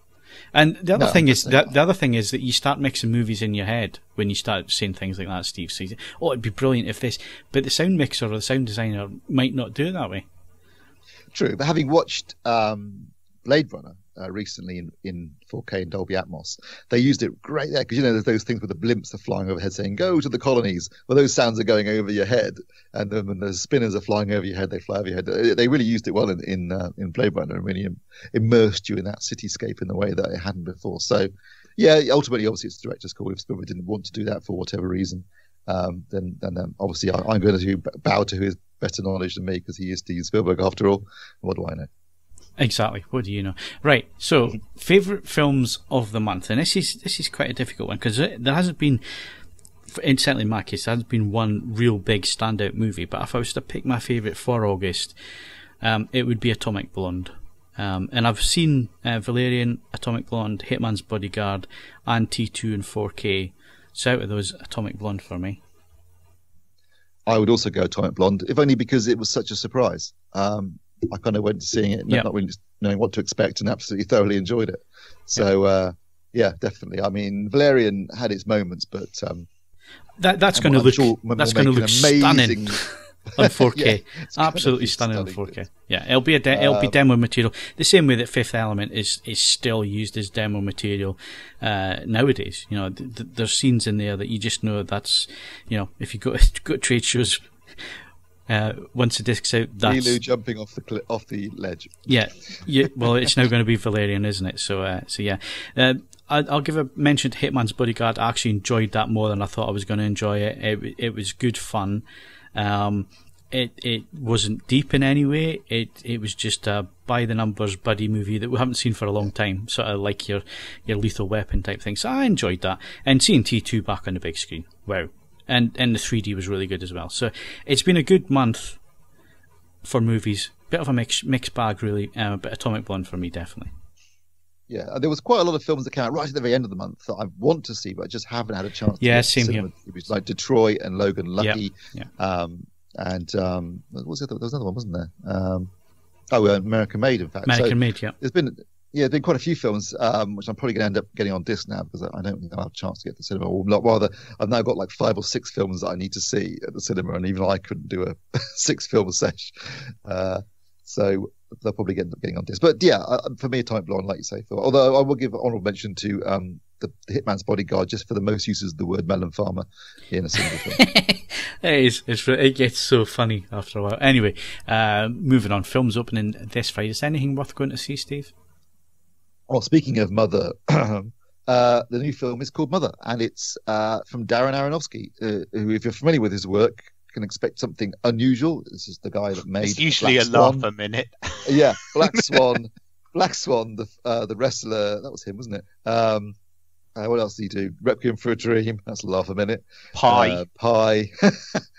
And the other thing is that you start mixing movies in your head when you start saying things like that, Steve. So you say, it'd be brilliant if this, but the sound mixer or the sound designer might not do it that way. True, but having watched Blade Runner recently in 4K and Dolby Atmos, they used it great there, because there's those things where the blimps are flying overhead saying "Go to the colonies." Well, those sounds are going over your head, and then when the spinners are flying over your head, they fly over your head. They really used it well in Blade Runner, and really immersed you in that cityscape in the way that it hadn't before. So, yeah, ultimately, obviously, it's the director's call. If Spielberg didn't want to do that for whatever reason, then obviously I'm going to bow to his better knowledge than me, because he is Steven Spielberg after all. What do I know? Exactly. What do you know? Right. So, favourite films of the month, and this is quite a difficult one, because there hasn't been certainly in my case, there hasn't been one real big standout movie, but if I was to pick my favourite for August, it would be Atomic Blonde. And I've seen Valerian, Atomic Blonde, Hitman's Bodyguard, and T2 in 4K. So out of those, Atomic Blonde for me. I would also go Atomic Blonde, if only because it was such a surprise. I kind of went to seeing it, not really knowing what to expect, and absolutely thoroughly enjoyed it. So, yeah, definitely. I mean, Valerian had its moments, but that's going to look stunning on 4K. Absolutely stunning on 4K. Yeah, it'll be demo material. The same way that Fifth Element is still used as demo material nowadays. You know, there's scenes in there that you just know that's, you know, if you go to trade shows. Once the disc's out, that's Lilu jumping off the ledge. Yeah. Well, it's now going to be Valerian, isn't it? So yeah. I'll give a mention to Hitman's Bodyguard. I actually enjoyed that more than I thought I was going to enjoy it. It was good fun. It wasn't deep in any way. It was just a by the numbers buddy movie that we haven't seen for a long time, sort of like your Lethal Weapon type thing. So I enjoyed that, and seeing T2 back on the big screen, wow. And the 3D was really good as well. So it's been a good month for movies. Bit of a mixed bag, really. But Atomic Blonde for me, definitely. Yeah, there was quite a lot of films that came out right at the very end of the month that I want to see, but I just haven't had a chance to. Yeah, same here. It was like Detroit and Logan Lucky. Yeah. And what was it? There was another one, wasn't there? American Made, in fact. American Made, yeah. There's been quite a few films, which I'm probably going to end up getting on disc now because I don't think I'll have a chance to get to the cinema. Or rather, I've now got like 5 or 6 films that I need to see at the cinema, and even I couldn't do a 6-film sesh. So they'll probably end up getting on disc. But yeah, for me, Atomic Blonde, like you say, Phil. Although I will give honourable mention to the Hitman's Bodyguard just for the most uses of the word melon farmer in a single film. It gets so funny after a while. Anyway, moving on. Films opening this Friday. Is there anything worth going to see, Steve? Well, speaking of Mother, the new film is called Mother, and it's from Darren Aronofsky, who, if you're familiar with his work, can expect something unusual. This is the guy that made. It's usually a laugh a minute. Yeah, Black Swan, the wrestler. That was him, wasn't it? What else did he do? Requiem for a Dream. That's a laugh a minute. Pi,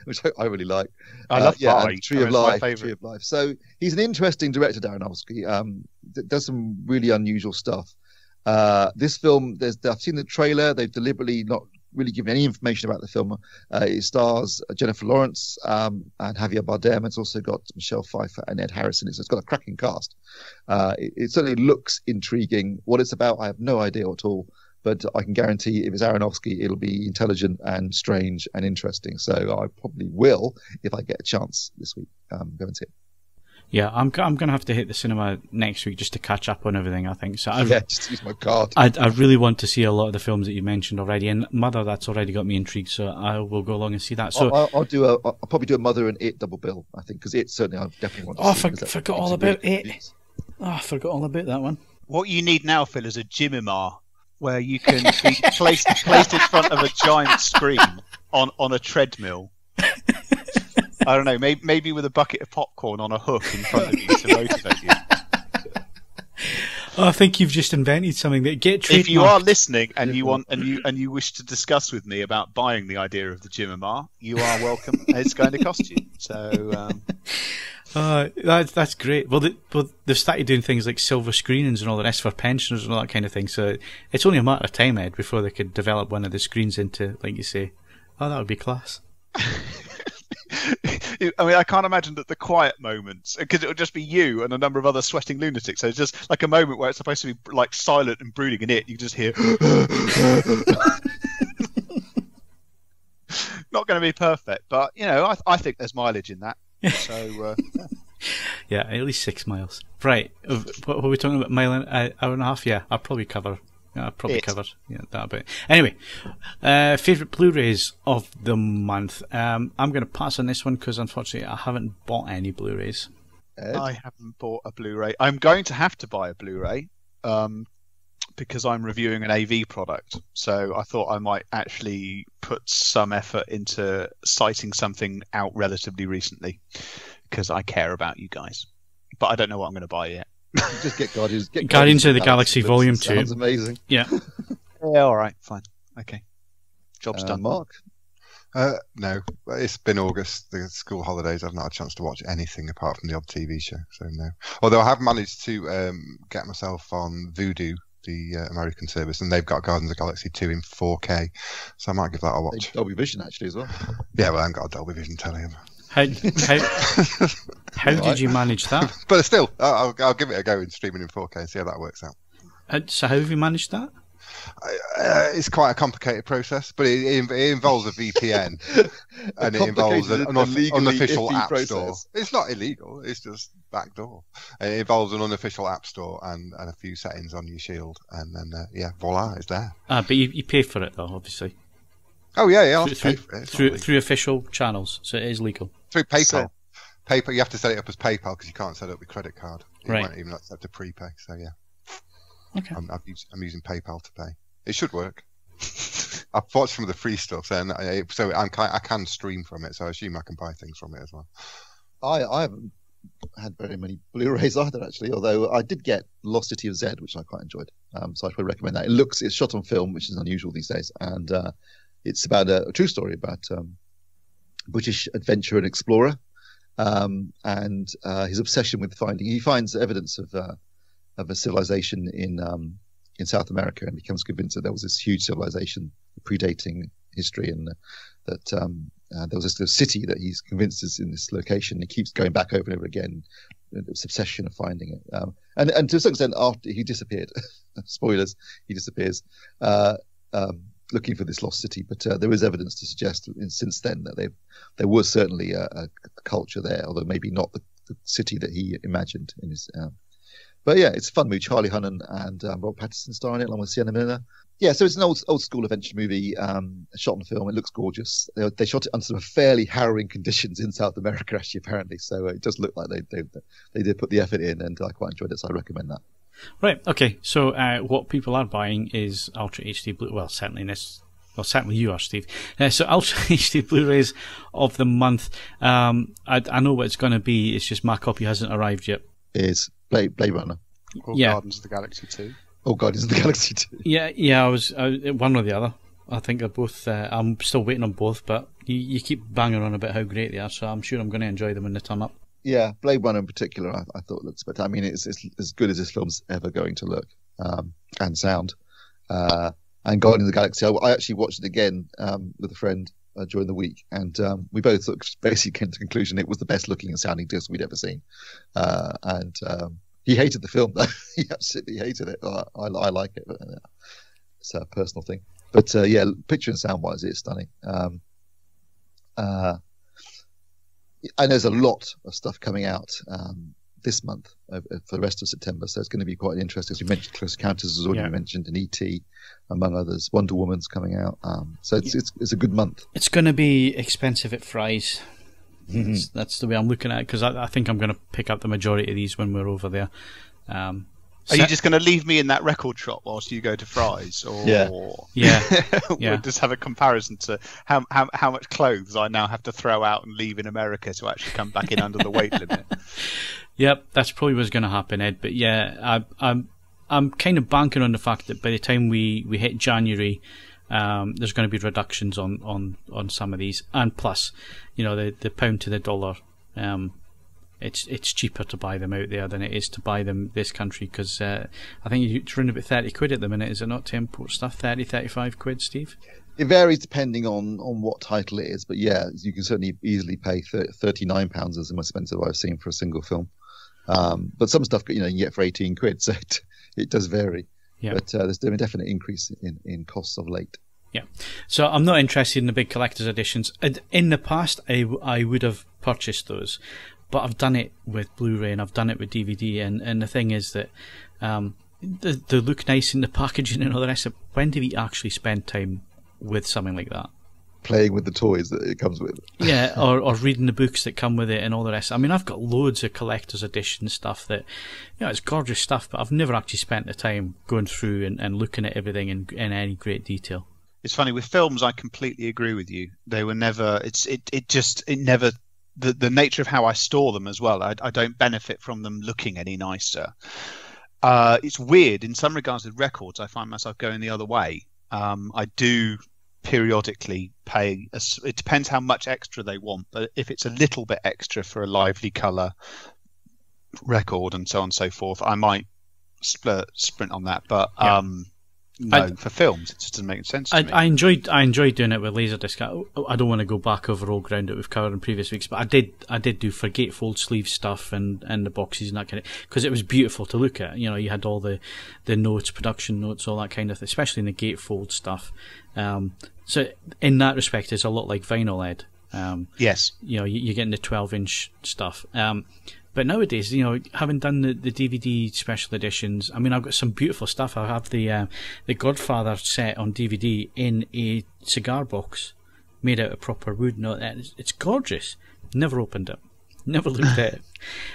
which I really like. I love Pi. Tree of Life. So he's an interesting director, Darren Aronofsky. Does some really unusual stuff. This film, I've seen the trailer. They've deliberately not really given any information about the film. It stars Jennifer Lawrence and Javier Bardem. It's also got Michelle Pfeiffer and Ed Harris in it. So it's got a cracking cast. It certainly looks intriguing. What it's about, I have no idea at all. But I can guarantee if it's Aronofsky, it'll be intelligent and strange and interesting. So I probably will, if I get a chance this week, go and see it. Yeah, I'm going to have to hit the cinema next week just to catch up on everything, I think. So just use my card. I really want to see a lot of the films that you mentioned already. And Mother, that's already got me intrigued, so I will go along and see that. So I'll probably do a Mother and It double bill, I think, because It certainly I definitely want to see. I forgot all about It. I forgot all about that one. What you need now, Phil, is a Jimimar, where you can be placed in front of a giant screen on a treadmill. I don't know, maybe with a bucket of popcorn on a hook in front of you to motivate you. Oh, I think you've just invented something that get trademarked. If you are listening and you want and you wish to discuss with me about buying the idea of the Jimimar, you are welcome. It's going to cost you. So that's great. Well, they've started doing things like silver screenings and all the rest for pensioners and all that kind of thing. So it's only a matter of time, Ed, before they could develop one of the screens into, like you say, that would be class. I mean, I can't imagine that the quiet moments, because it would just be you and a number of other sweating lunatics. So it's just like a moment where it's supposed to be like silent and brooding, and you just hear. Not going to be perfect, but I think there's mileage in that. So yeah, at least 6 miles. Right, what were we talking about? Mile and hour and a half? Yeah, I'll probably cover. Yeah, that a bit. Anyway, favourite Blu-rays of the month. I'm going to pass on this one because unfortunately I haven't bought any Blu-rays. Ed? I haven't bought a Blu-ray. I'm going to have to buy a Blu-ray because I'm reviewing an AV product. So I thought I might actually put some effort into citing something out relatively recently because I care about you guys. But I don't know what I'm going to buy yet. Just get Guardians. Guardians of the Galaxy Volume 2. Sounds amazing. Yeah. Yeah, all right, fine. Okay. Job's done. Mark? No, it's been August, the school holidays. I've not had a chance to watch anything apart from the odd TV show, so no. Although I have managed to get myself on Vudu, the American service, and they've got Guardians of the Galaxy 2 in 4K, so I might give that a watch. Dolby Vision actually as well. Yeah, well, I haven't got a Dolby Vision telly. How did you manage that? But still, I'll give it a go in streaming in 4K and see how that works out. So how have you managed that? It's quite a complicated process, but it involves a VPN and it involves an unofficial app store. It's not illegal; it's just backdoor. It involves an unofficial app store and a few settings on your Shield, and then voila, it's there. But you pay for it though, obviously. Oh yeah, through official channels, so it is legal. Through PayPal. PayPal, you have to set it up as PayPal because you can't set it up with credit card. You won't even accept a prepay. So yeah. Okay. I'm using PayPal to pay. It should work. I've watched some of the free stuff, so I can stream from it. So I assume I can buy things from it as well. I haven't had very many Blu-rays either, actually. Although I did get Lost City of Z, which I quite enjoyed. So I'd probably recommend that. It's shot on film, which is unusual these days, and it's about a true story about British adventurer and explorer, and his obsession with finding. He finds evidence of a civilization in South America, and becomes convinced that there was this huge civilization predating history, and that there was this city that he's convinced is in this location. He keeps going back over and over again. This obsession of finding it, and to some extent, after he disappeared, spoilers, he disappears. Looking for this lost city, but there is evidence to suggest since then that there was certainly a culture there, although maybe not the city that he imagined in his. But yeah, it's a fun movie. Charlie Hunnam and Rob Pattinson star in it, along with Sienna Miller. Yeah, so it's an old school adventure movie, shot on film. It looks gorgeous. They shot it under some fairly harrowing conditions in South America, actually, apparently. So it does look like they did put the effort in, and I quite enjoyed it. So I recommend that. Right. Okay. So what people are buying is Ultra HD Blu. Well, certainly you are, Steve. So Ultra HD Blu-rays of the month. I know what it's going to be. It's just my copy hasn't arrived yet. Is Blade Runner. Or Guardians of the Galaxy 2. Oh, Guardians of the Galaxy 2. Yeah. I was one or the other. I think they're both. I'm still waiting on both, but you keep banging on about how great they are, so I'm sure I'm going to enjoy them when they turn up. Yeah, Blade Runner in particular, I thought looked, but I mean, it's as good as this film's ever going to look and sound. And Guardians of the Galaxy, I actually watched it again with a friend during the week, and we both basically came to the conclusion it was the best looking and sounding disc we'd ever seen. And he hated the film, though. He absolutely hated it. I like it, but it's a personal thing. But yeah, picture and sound wise, it's stunning. And there's a lot of stuff coming out this month for the rest of September, so it's going to be quite interesting. As you mentioned, Close Encounters has already mentioned, and E.T., among others. Wonder Woman's coming out, so it's a good month. It's going to be expensive at Fry's. That's the way I'm looking at it, because I think I'm going to pick up the majority of these when we're over there. Are you just going to leave me in that record shop whilst you go to Fry's? Or we'll just have a comparison to how much clothes I now have to throw out and leave in America to actually come back in under the weight limit. Yep, that's probably what's going to happen, Ed. But yeah, I'm kind of banking on the fact that by the time we hit January, there's going to be reductions on some of these, and plus, the pound to the dollar. It's cheaper to buy them out there than it is to buy them this country, because I think it's around about 30 quid at the minute, is it not, to import stuff? 30, 35 quid, Steve? It varies depending on what title it is, but yeah, you can certainly easily pay £39 as the most expensive I've seen for a single film. But some stuff you can get for 18 quid, so it does vary. Yeah. But there's been a definite increase in costs of late. Yeah, so I'm not interested in the big collector's editions. In the past, I would have purchased those. But I've done it with Blu-ray and I've done it with DVD, and the thing is that they look nice in the packaging and all the rest. When do we actually spend time with something like that? Playing with the toys that it comes with. Yeah, or reading the books that come with it and all the rest. I mean, I've got loads of collector's edition stuff that, it's gorgeous stuff, but I've never actually spent the time going through and looking at everything in any great detail. It's funny, with films, I completely agree with you. They were never, the nature of how I store them as well, I don't benefit from them looking any nicer. It's weird in some regards with records. I find myself going the other way. I do periodically pay. It depends how much extra they want, but if it's a little bit extra for a lively colour record and so on and so forth, I might sprint on that. But no, for films, it just doesn't make sense to me. I enjoyed doing it with Laserdisc. I don't want to go back over all ground that we've covered in previous weeks, but I did do for gatefold sleeve stuff and the boxes and that kind of, because it was beautiful to look at. You know, you had all the notes, production notes, all that kind of thing, especially in the gatefold stuff. So in that respect, it's a lot like vinyl, Ed. Yes. You know, you're getting the 12-inch stuff. But nowadays, you know, having done the DVD special editions, I mean, I've got some beautiful stuff. I have the Godfather set on DVD in a cigar box made out of proper wood. No, it's gorgeous. Never opened it. Never looked at it.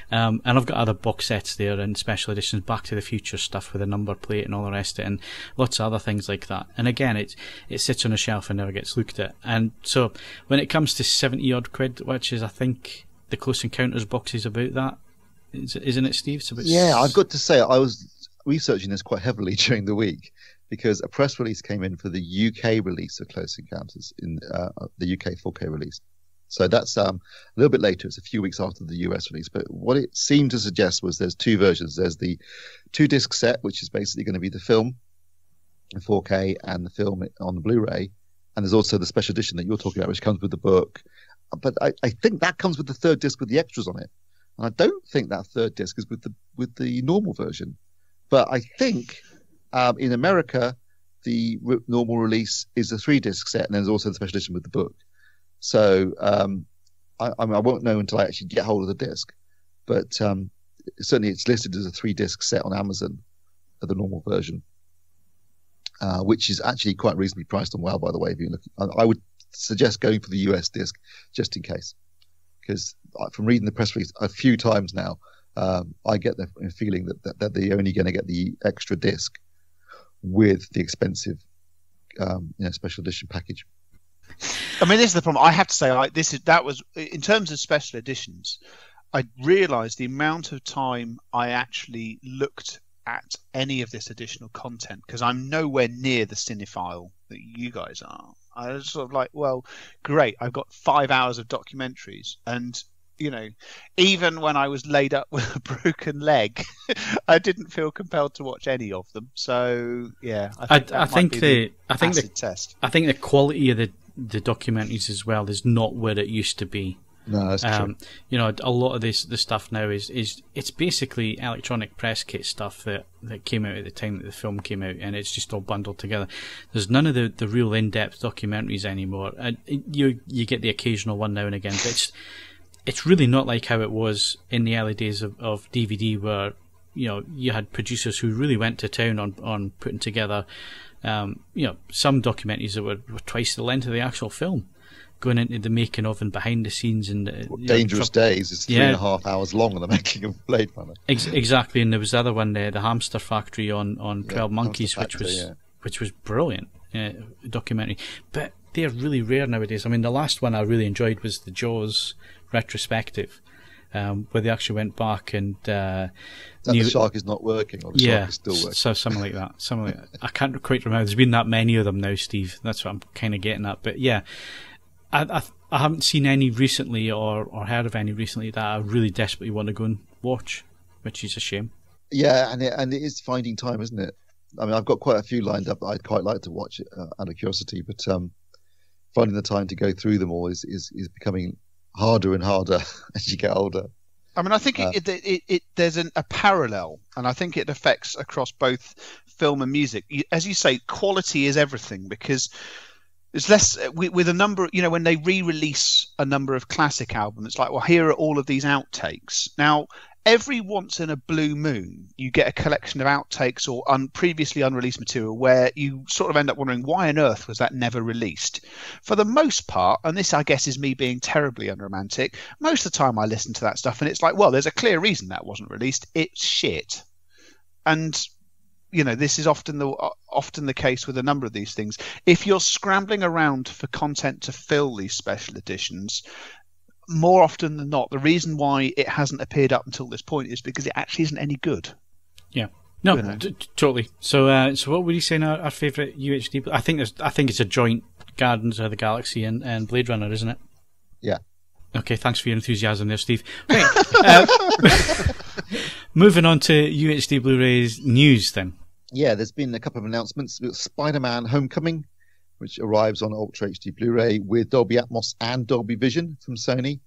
And I've got other box sets there and special editions, Back to the Future stuff with a number plate and all the rest of it, and lots of other things like that. And again, it sits on a shelf and never gets looked at. And so when it comes to 70 odd quid, which is, I think, the Close Encounters box is about that, isn't it, Steve? It's about I've got to say, I was researching this quite heavily during the week because a press release came in for the UK release of Close Encounters, in the UK 4K release. So that's a little bit later. It's a few weeks after the US release. But what it seemed to suggest was there's two versions. There's the 2-disc set, which is basically going to be the film in 4K and the film on the Blu-ray. And there's also the special edition that you're talking about, which comes with the book. But I think that comes with the 3rd disc with the extras on it. And I don't think that 3rd disc is with the normal version. But I think in America, the normal release is a 3-disc set, and there's also the special edition with the book. So I won't know until I actually get hold of the disc. But certainly it's listed as a 3-disc set on Amazon, the normal version, which is actually quite reasonably priced on WoW, by the way. If you look, I would suggest going for the US disc just in case, because from reading the press release a few times now, I get the feeling that they're only going to get the extra disc with the expensive special edition package. I mean, this is the problem. I have to say, that was in terms of special editions. I realised the amount of time I actually looked at any of this additional content, because I'm nowhere near the cinephile that you guys are. I was sort of like, well, great, I've got 5 hours of documentaries, and you know, even when I was laid up with a broken leg, I didn't feel compelled to watch any of them. So yeah, I think the test. I think the quality of the documentaries as well is not where it used to be. No, that's true. You know, a lot of the stuff now is it's basically electronic press kit stuff that came out at the time that the film came out, and it's just all bundled together. There's none of the real in-depth documentaries anymore. You get the occasional one now and again, but it's really not like how it was in the early days of DVD, where you know you had producers who really went to town on putting together some documentaries that were twice the length of the actual film, going into the making of and behind the scenes. And Dangerous Days is 3.5 hours long on the making of Blade Runner. Exactly, and there was the other one, the Hamster Factory on 12 Monkeys, which was brilliant documentary. But they're really rare nowadays. I mean, the last one I really enjoyed was the Jaws retrospective, where they actually went back and the shark is not working, or the shark is still working. So something like that. I can't quite remember. There's been that many of them now, Steve. That's what I'm kind of getting at. But yeah, I haven't seen any recently or heard of any recently that I really desperately want to go and watch, which is a shame. Yeah, and it is finding time, isn't it? I mean, I've got quite a few lined up that I'd quite like to watch out of curiosity, but finding the time to go through them all is becoming harder and harder as you get older. I mean, I think there's a parallel, and I think it affects across both film and music. As you say, quality is everything, because there's less with a number. You know, when they re-release a number of classic albums, it's like, well, here are all of these outtakes. Now, every once in a blue moon, you get a collection of outtakes or previously unreleased material where you sort of end up wondering, why on earth was that never released? For the most part, and this, I guess, is me being terribly unromantic, most of the time I listen to that stuff and it's like, well, there's a clear reason that wasn't released. It's shit. And, you know, this is often the case with a number of these things. If you're scrambling around for content to fill these special editions, more often than not, the reason why it hasn't appeared up until this point is because it actually isn't any good. Yeah, no, totally. So, what would you say now? Our favourite UHD? I think it's a joint Guardians of the Galaxy and Blade Runner, isn't it? Yeah. Okay, thanks for your enthusiasm there, Steve. Right, moving on to UHD Blu-rays news then. Yeah, there's been a couple of announcements. Spider-Man Homecoming, which arrives on Ultra HD Blu-ray with Dolby Atmos and Dolby Vision from Sony.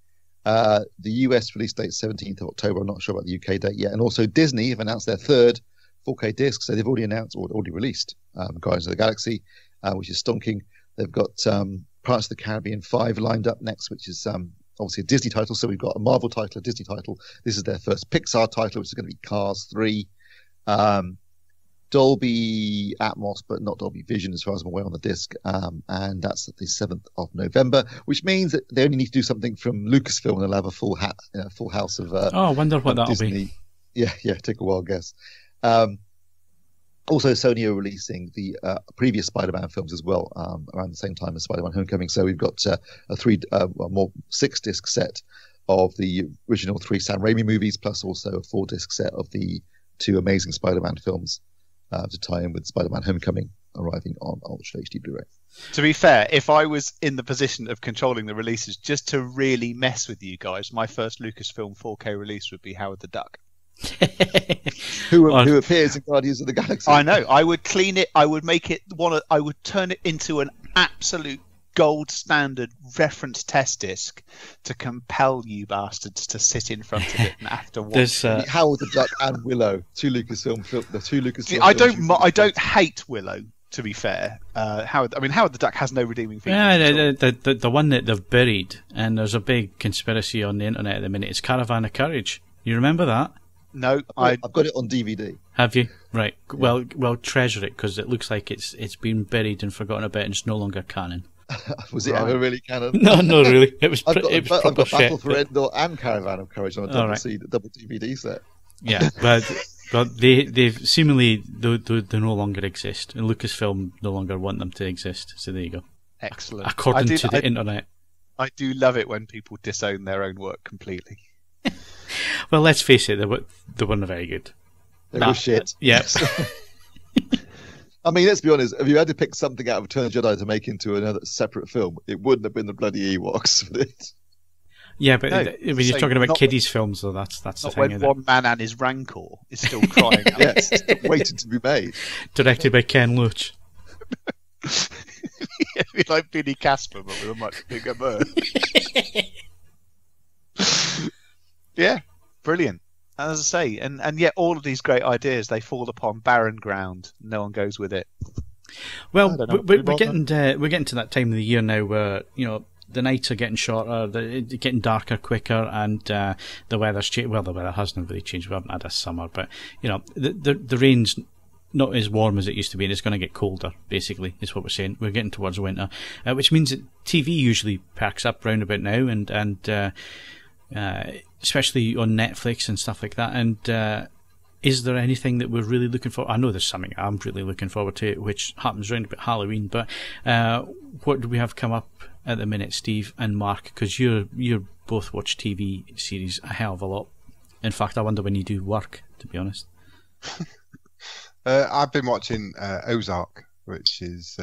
The US release date is 17th of October. I'm not sure about the UK date yet. And also Disney have announced their third 4K disc. So they've already announced or already released Guardians of the Galaxy, which is stonking. They've got Pirates of the Caribbean 5 lined up next, which is obviously a Disney title. So we've got a Marvel title, a Disney title. This is their first Pixar title, which is going to be Cars 3. Dolby Atmos, but not Dolby Vision, as far as I'm aware, on the disc. And that's the 7th of November, which means that they only need to do something from Lucasfilm and they'll have a full house of I wonder what that'll Disney. be. Yeah, take a wild guess. Also, Sony are releasing the previous Spider-Man films as well, around the same time as Spider-Man Homecoming. So we've got a 6-disc set of the original 3 Sam Raimi movies, plus also a 4-disc set of the 2 Amazing Spider-Man films to tie in with Spider-Man Homecoming arriving on Ultra HD Blu-ray. To be fair, if I was in the position of controlling the releases, just to really mess with you guys, my first Lucasfilm 4K release would be Howard the Duck. who appears in Guardians of the Galaxy. I know. I would clean it. I would make it I would turn it into an absolute gold standard reference test disc to compel you bastards to sit in front of it and have to watch. Howard the Duck and Willow, the two Lucasfilm. I don't hate Willow. To be fair, Howard the Duck has no redeeming features. Yeah, the one that they've buried, and there's a big conspiracy on the internet at the minute. It's Caravan of Courage. You remember that? No, I've got it on DVD. Have you? Right. Yeah. Well, treasure it because it looks like it's been buried and forgotten about, and it's no longer canon. Was it ever really canon? No, not really. It was. I've got proper Battle shit, for Endor and Caravan of Courage on a double DVD set. Yeah, but they've seemingly they no longer exist, and Lucasfilm no longer want them to exist. So there you go. Excellent. According to the internet. I do love it when people disown their own work completely. Well, let's face it, they weren't very good. They were shit. Yes. I mean, let's be honest. If you had to pick something out of Return of the Jedi to make into another separate film, it wouldn't have been the bloody Ewoks, would it? Yeah, but when you're talking about kiddies' films, though, that's the thing. When One Man and His Rancor is still crying out. Yes, it's waiting to be made. Directed by Ken Loach. It'd be like Billy Casper, but with a much bigger bird. Yeah, brilliant. As I say, and yet all of these great ideas, they fall upon barren ground. No one goes with it. Well, we're getting to that time of the year now where the nights are getting shorter, they're getting darker quicker, and the weather's changed. Well, the weather hasn't really changed. We haven't had a summer, but the rain's not as warm as it used to be, and it's going to get colder. Basically, is what we're saying. We're getting towards winter, which means that TV usually perks up round about now, and especially on Netflix and stuff like that. And is there anything that we're really looking for? I know there's something I'm really looking forward to, which happens around about Halloween. But what do we have come up at the minute, Steve and Mark? Because you both watch TV series a hell of a lot. In fact, I wonder when you do work, to be honest. I've been watching Ozark, which is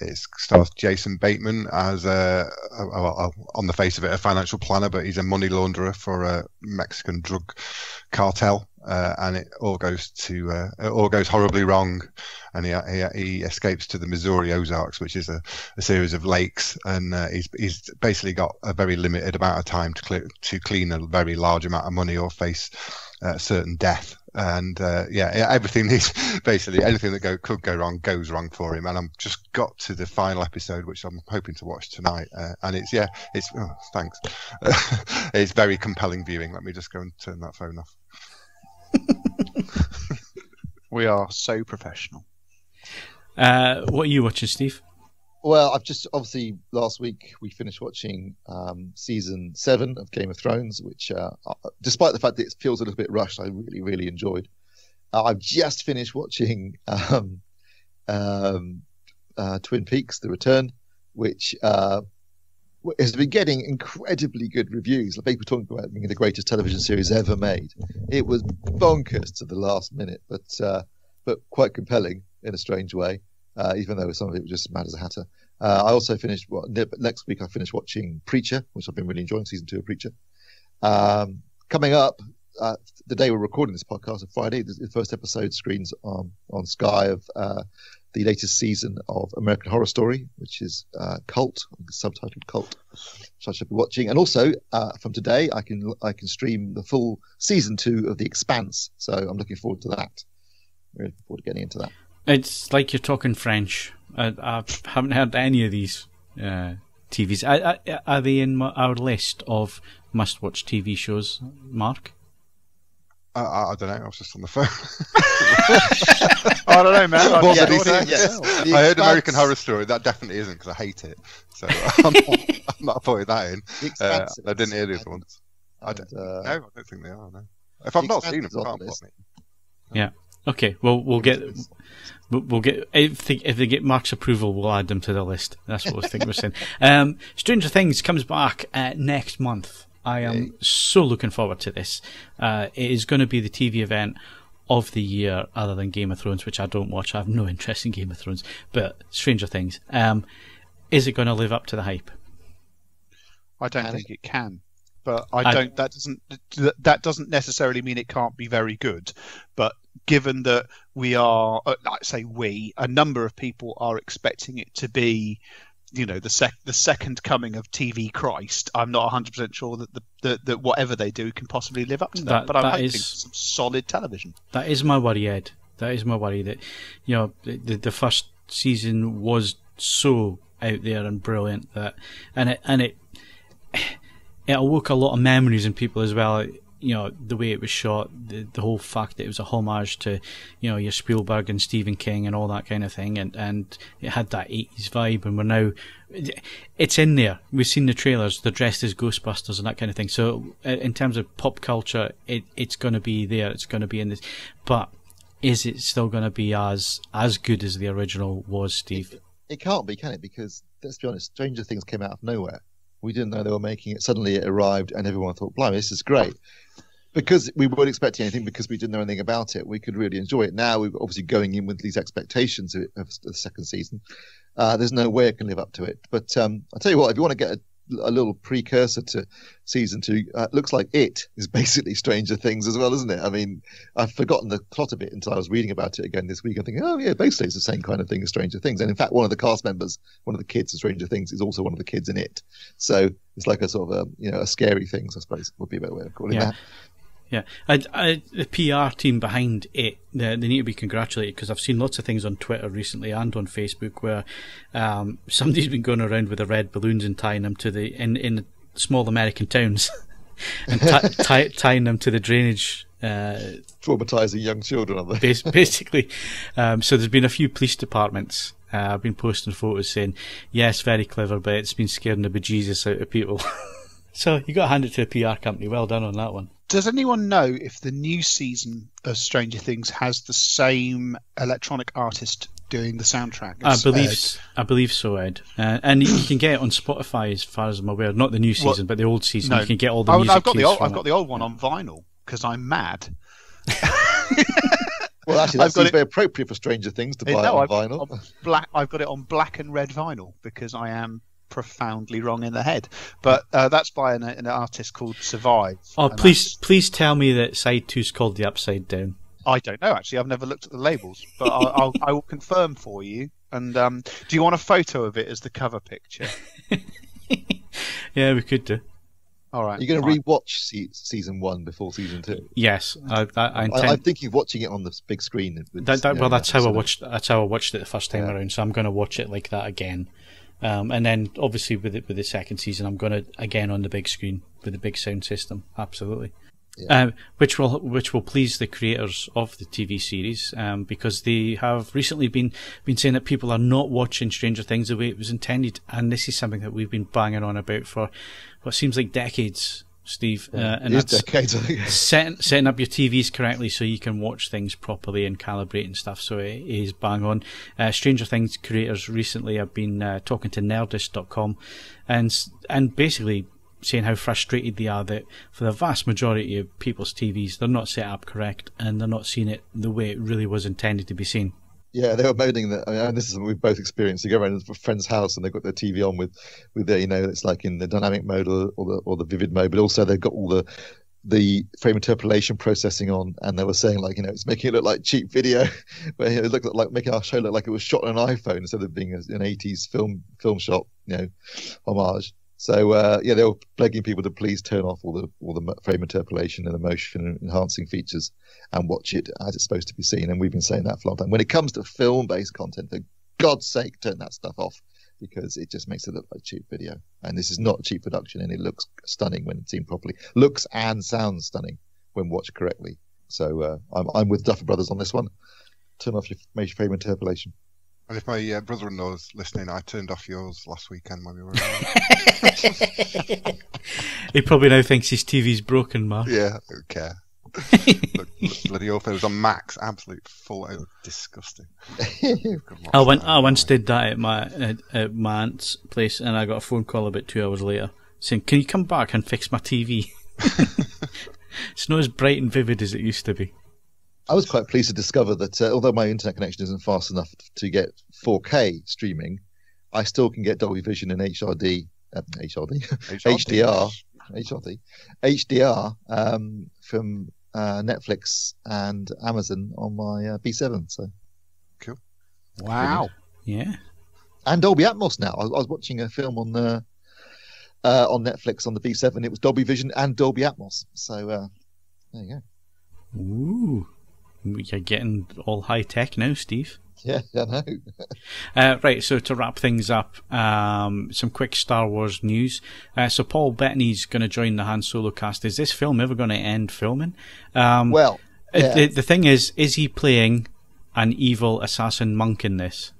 it stars Jason Bateman as on the face of it, a financial planner, but he's a money launderer for a Mexican drug cartel, and it all goes horribly wrong, and he escapes to the Missouri Ozarks, which is a series of lakes, and he's basically got a very limited amount of time to clean a very large amount of money or face certain death. And everything basically anything that could go wrong goes wrong for him. And I'm just got to the final episode, which I'm hoping to watch tonight. And thanks. It's very compelling viewing. Let me just go and turn that phone off. We are so professional. What are you watching, Steve? Well, I've just obviously last week we finished watching season 7 of Game of Thrones, which, despite the fact that it feels a little bit rushed, I really, really enjoyed. I've just finished watching Twin Peaks: The Return, which has been getting incredibly good reviews. Like people talking about it being the greatest television series ever made. It was bonkers to the last minute, but quite compelling in a strange way. even though some of it was just mad as a hatter. I also finished, next week I finished watching Preacher, which I've been really enjoying, season 2 of Preacher. Coming up, the day we're recording this podcast on Friday, the first episode screens on Sky of the latest season of American Horror Story, which is Cult, subtitled Cult, which I should be watching. And also, from today, I can stream the full season 2 of The Expanse. So I'm looking forward to that. Really looking forward to getting into that. It's like you're talking French. I haven't heard any of these TVs. Are they in our list of must-watch TV shows, Mark? I don't know. I was just on the phone. I don't know, man. What did he say? Yes. I heard American Horror Story. That definitely isn't, because I hate it. So I'm not putting that in. I didn't hear the other ones. No, I don't think they are. No. If I've not seen them, I can't put me. Yeah. Okay. Well, we'll get if they get Mark's approval, we'll add them to the list. That's what I think we're saying. Stranger Things comes back next month. I am so looking forward to this. It is going to be the TV event of the year, other than Game of Thrones, which I don't watch. I have no interest in Game of Thrones. But Stranger Things, is it going to live up to the hype? I don't think it can. But that doesn't necessarily mean it can't be very good. But given that we are, a number of people are expecting it to be, the second coming of TV Christ, I'm not 100% sure that whatever they do can possibly live up to that. But I'm hoping some solid television. That is my worry, Ed. That is my worry, that the first season was so out there and brilliant that, and it awoke a lot of memories in people as well. The way it was shot, the whole fact that it was a homage to, your Spielberg and Stephen King and all that kind of thing, and it had that 80s vibe, and we're now, it's in there. We've seen the trailers, they're dressed as Ghostbusters and that kind of thing. So in terms of pop culture, it's going to be there, it's going to be in this. But is it still going to be as good as the original was, Steve? It can't be, can it? Because, let's be honest, Stranger Things came out of nowhere. We didn't know they were making it. Suddenly it arrived and everyone thought, blimey, this is great. Because we weren't expecting anything, because we didn't know anything about it, we could really enjoy it. Now we're obviously going in with these expectations of the second season. There's no way it can live up to it. But I'll tell you what, if you want to get a little precursor to season 2, it looks like it is basically Stranger Things as well, isn't it? I mean, I've forgotten the plot of it until I was reading about it again this week. I'm thinking, oh yeah, basically it's the same kind of thing as Stranger Things. And in fact, one of the cast members, one of the kids of Stranger Things, is also one of the kids in it. So it's like a sort of a scary thing, I suppose, would be a better way of calling that. Yeah, the PR team behind it, they need to be congratulated, because I've seen lots of things on Twitter recently and on Facebook where somebody's been going around with the red balloons and tying them to in small American towns and tying them to the drainage. Traumatizing young children, aren't they? Basically. So there's been a few police departments I've been posting photos saying, yes, very clever, but it's been scaring the bejesus out of people. So you got to hand it to a PR company. Well done on that one. Does anyone know if the new season of Stranger Things has the same electronic artist doing the soundtrack? I believe so, Ed. And you can get it on Spotify, as far as I'm aware. Not the new season, but the old season. No. You can get all the music. I've got the old one on vinyl because I'm mad. Well, actually, that seems very appropriate for Stranger Things to buy it on vinyl. I've got it on black and red vinyl because I am profoundly wrong in the head, but that's by an artist called Survive. Oh, please tell me that side 2's called The Upside Down. I don't know, actually. I've never looked at the labels, but I will confirm for you. And do you want a photo of it as the cover picture? Yeah, we could do. All right. You're going to rewatch season 1 before season 2? Yes, I'm thinking of watching it on the big screen. That's how I watched it the first time around. So I'm going to watch it like that again. And then obviously with the second season, I'm going to again on the big screen with the big sound system. Absolutely. Yeah. Which will please the creators of the TV series, because they have recently been saying that people are not watching Stranger Things the way it was intended, and this is something that we've been banging on about for what seems like decades, Steve. And that's decades, I think. setting up your TVs correctly so you can watch things properly and calibrate and stuff. So it is bang on. Stranger Things creators recently have been talking to Nerdist.com and basically saying how frustrated they are that for the vast majority of people's TVs, they're not set up correct and they're not seeing it the way it really was intended to be seen. Yeah, they were moaning that, and this is something we've both experienced. You go around to a friend's house and they've got their TV on with their, it's like in the dynamic mode or the vivid mode, but also they've got all the frame interpolation processing on, and they were saying like, it's making it look like cheap video, where it looked like making our show look like it was shot on an iPhone instead of being an 80s film shot, homage. So they were begging people to please turn off all the frame interpolation and the motion enhancing features and watch it as it's supposed to be seen. And we've been saying that for a long time. When it comes to film-based content, for God's sake, turn that stuff off, because it just makes it look like cheap video. And this is not a cheap production, and it looks stunning when seen properly. Looks and sounds stunning when watched correctly. So I'm with Duffer Brothers on this one. Turn off your major frame interpolation. And if my brother-in-law's listening, I turned off yours last weekend when we were around. He probably now thinks his TV's broken, Mark. Yeah, I don't care. Bloody awful. It was on max, absolute full out, disgusting. I once did that at my aunt's place, and I got a phone call about 2 hours later saying, "Can you come back and fix my TV?" It's not as bright and vivid as it used to be. I was quite pleased to discover that although my internet connection isn't fast enough to get 4K streaming, I still can get Dolby Vision and HDR from Netflix and Amazon on my B7. So cool. Wow. Yeah. And Dolby Atmos now. I was watching a film on Netflix on the B7. It was Dolby Vision and Dolby Atmos. So there you go. Ooh. You're getting all high tech now, Steve. Yeah, I know. Right, so to wrap things up, some quick Star Wars news. So Paul Bettany's going to join the Han Solo cast. Is this film ever going to end filming? Well, yeah. The thing is he playing an evil assassin monk in this?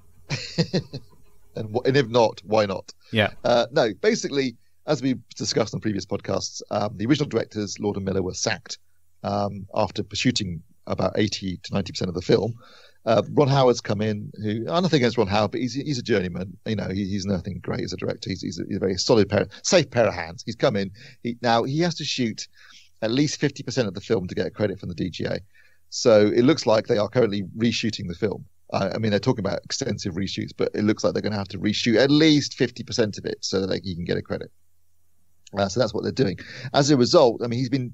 and if not, why not? Yeah. No, basically, as we discussed on previous podcasts, the original directors, Lord and Miller, were sacked after shooting about 80 to 90% of the film. Ron Howard's come in, who, nothing against Ron Howard, but he's a journeyman. He's nothing great as a director. He's a very solid safe pair of hands. He's come in. Now he has to shoot at least 50% of the film to get credit from the DGA. So it looks like they are currently reshooting the film. They're talking about extensive reshoots, but it looks like they're going to have to reshoot at least 50% of it so that he can get a credit. So that's what they're doing. As a result, he's been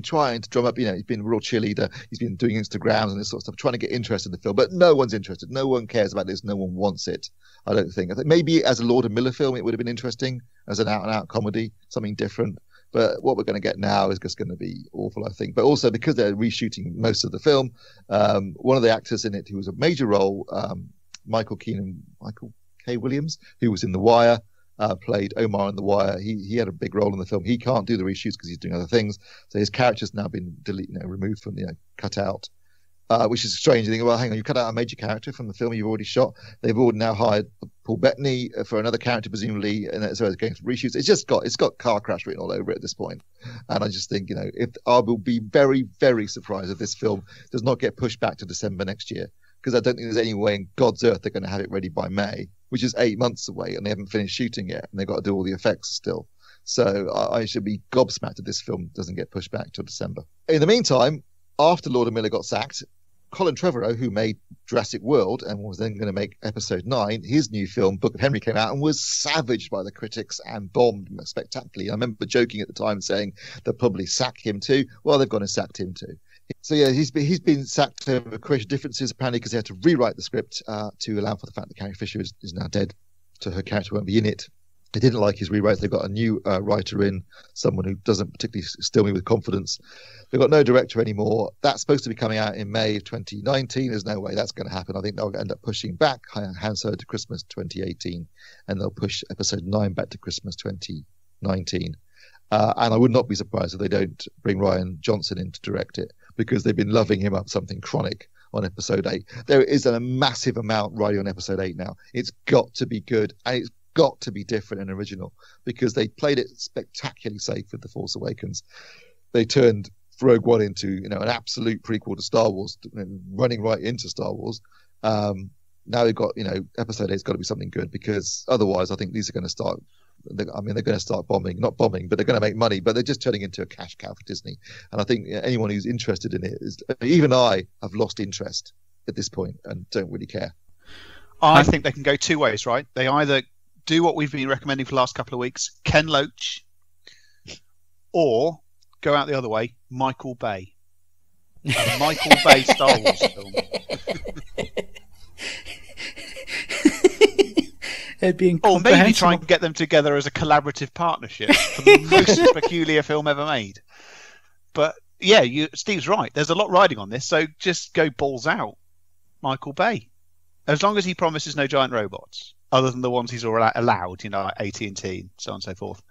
trying to drum up, he's been a real cheerleader. He's been doing Instagrams and this sort of stuff, trying to get interest in the film, but no one's interested. No one cares about this. No one wants it. I don't think. I think maybe as a Lord and Miller film, it would have been interesting as an out-and-out comedy, something different. But what we're going to get now is just going to be awful, I think. But also because they're reshooting most of the film, one of the actors in it who was a major role, Michael K. Williams, who was in The Wire, played Omar in The Wire. He had a big role in the film. He can't do the reshoots because he's doing other things. So his character's now been removed from, cut out, which is strange. You think, well, hang on, you cut out a major character from the film you've already shot. They've already now hired Paul Bettany for another character, presumably, and so it's going for reshoots. It's got car crash written all over it at this point. And I just think, if I will be very, very surprised if this film does not get pushed back to December next year. Because I don't think there's any way in God's earth they're going to have it ready by May, which is 8 months away, and they haven't finished shooting yet, and they've got to do all the effects still. So I should be gobsmacked if this film doesn't get pushed back till December. In the meantime, after Lord and Miller got sacked, Colin Trevorrow, who made Jurassic World and was then going to make Episode 9, his new film, Book of Henry, came out and was savaged by the critics and bombed spectacularly. I remember joking at the time saying they'll probably sack him too. Well, they've gone and sacked him too. So yeah, he's been sacked over creative differences apparently because they had to rewrite the script to allow for the fact that Carrie Fisher is now dead, so her character won't be in it. They didn't like his rewrites. They've got a new writer in, someone who doesn't particularly still me with confidence. They've got no director anymore. That's supposed to be coming out in May of 2019. There's no way that's going to happen. I think they'll end up pushing back Han Solo to Christmas 2018, and they'll push Episode 9 back to Christmas 2019. And I would not be surprised if they don't bring Rian Johnson in to direct it, because they've been loving him up something chronic on Episode 8. There is a massive amount riding on Episode 8 now. It's got to be good, and it's got to be different and original, because they played it spectacularly safe with The Force Awakens. They turned Rogue One into an absolute prequel to Star Wars, running right into Star Wars. Now they've got Episode 8's got to be something good, because otherwise I think these are going to start. They're going to start not bombing, but they're going to make money. But they're just turning into a cash cow for Disney. And I think anyone who's interested in it even I have lost interest at this point and don't really care. I think they can go two ways, right? They either do what we've been recommending for the last couple of weeks, Ken Loach, or go out the other way, Michael Bay. A Michael Bay Star Wars film. Or maybe try and get them together as a collaborative partnership for the most peculiar film ever made. But yeah, Steve's right. There's a lot riding on this, so just go balls out, Michael Bay. As long as he promises no giant robots, other than the ones he's already allowed, like AT&T, so on and so forth.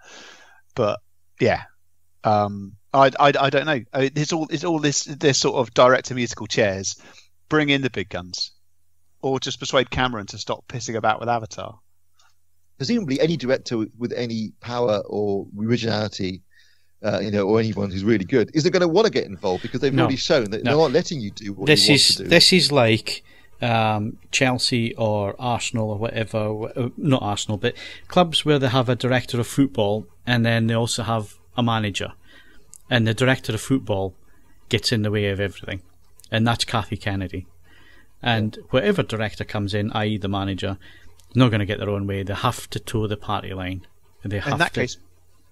But yeah, I don't know. It's all this sort of director musical chairs. Bring in the big guns, or just persuade Cameron to stop pissing about with Avatar. Presumably, any director with any power or originality, or anyone who's really good, isn't going to want to get involved because they've already shown that they're not letting you do what you want to do. This is like Chelsea or Arsenal or whatever, not Arsenal, but clubs where they have a director of football and then they also have a manager. And the director of football gets in the way of everything. And that's Kathy Kennedy. And whatever director comes in, i.e. the manager, not going to get their own way. They have to toe the party line. In that case,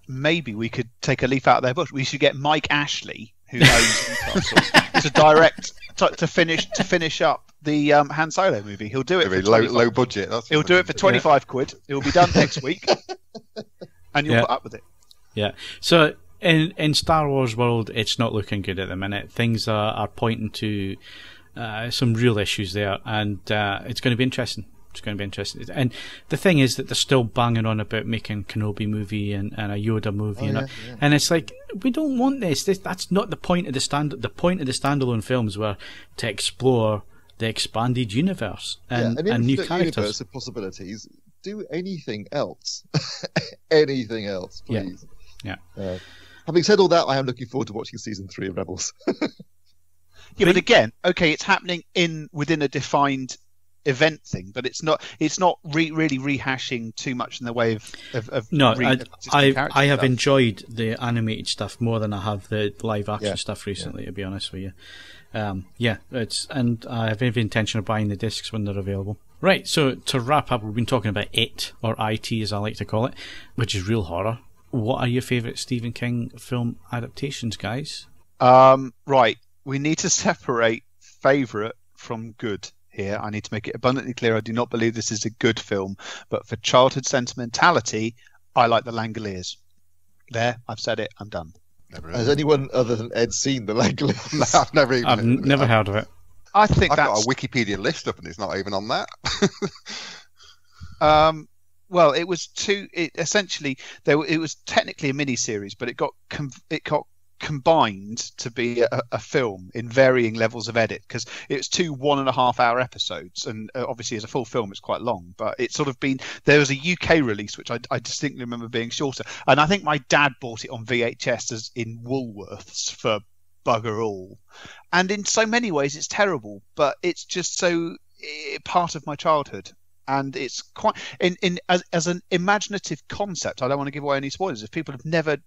maybe we could take a leaf out of their bush. We should get Mike Ashley, who knows Newcastle, to direct to finish up the Han Solo movie. He'll do it for low budget. He'll do it for 25 quid. It will be done next week, and you'll put up with it. Yeah. So in Star Wars world, it's not looking good at the minute. Things are pointing to some real issues there, and it's going to be interesting. It's going to be interesting. And the thing is that they're still banging on about making Kenobi movie and a Yoda movie. And it's like, we don't want this. That's not the point of the The point of the standalone films were to explore the expanded universe and new characters. Universe of possibilities. Do anything else. Anything else, please. Yeah. Having said all that, I am looking forward to watching season 3 of Rebels. Yeah, but again, okay, it's happening within a defined event thing, but it's not really rehashing too much in the way of I have enjoyed the animated stuff more than I have the live action stuff recently, to be honest with you. And I have every intention of buying the discs when they're available. Right, so to wrap up, we've been talking about IT, or IT as I like to call it, which is real horror. What are your favourite Stephen King film adaptations, guys? Right, we need to separate favourite from good here. I need to make it abundantly clear I do not believe this is a good film, but for childhood sentimentality, I like The Langoliers. There, I've said it, I'm done. Has anyone other than Ed seen The Langoliers? No, I've never heard of it. I think I've got a Wikipedia list up and it's not even on that. Well, it was essentially it was technically a mini series, but it got combined to be a film in varying levels of edit, because it's 2 1.5-hour episodes, and obviously as a full film it's quite long, but it's sort of been, there was a UK release which I distinctly remember being shorter, and I think my dad bought it on VHS as in Woolworths for bugger all, and in so many ways it's terrible, but it's just so part of my childhood. And it's quite as an imaginative concept. I don't want to give away any spoilers. If people have never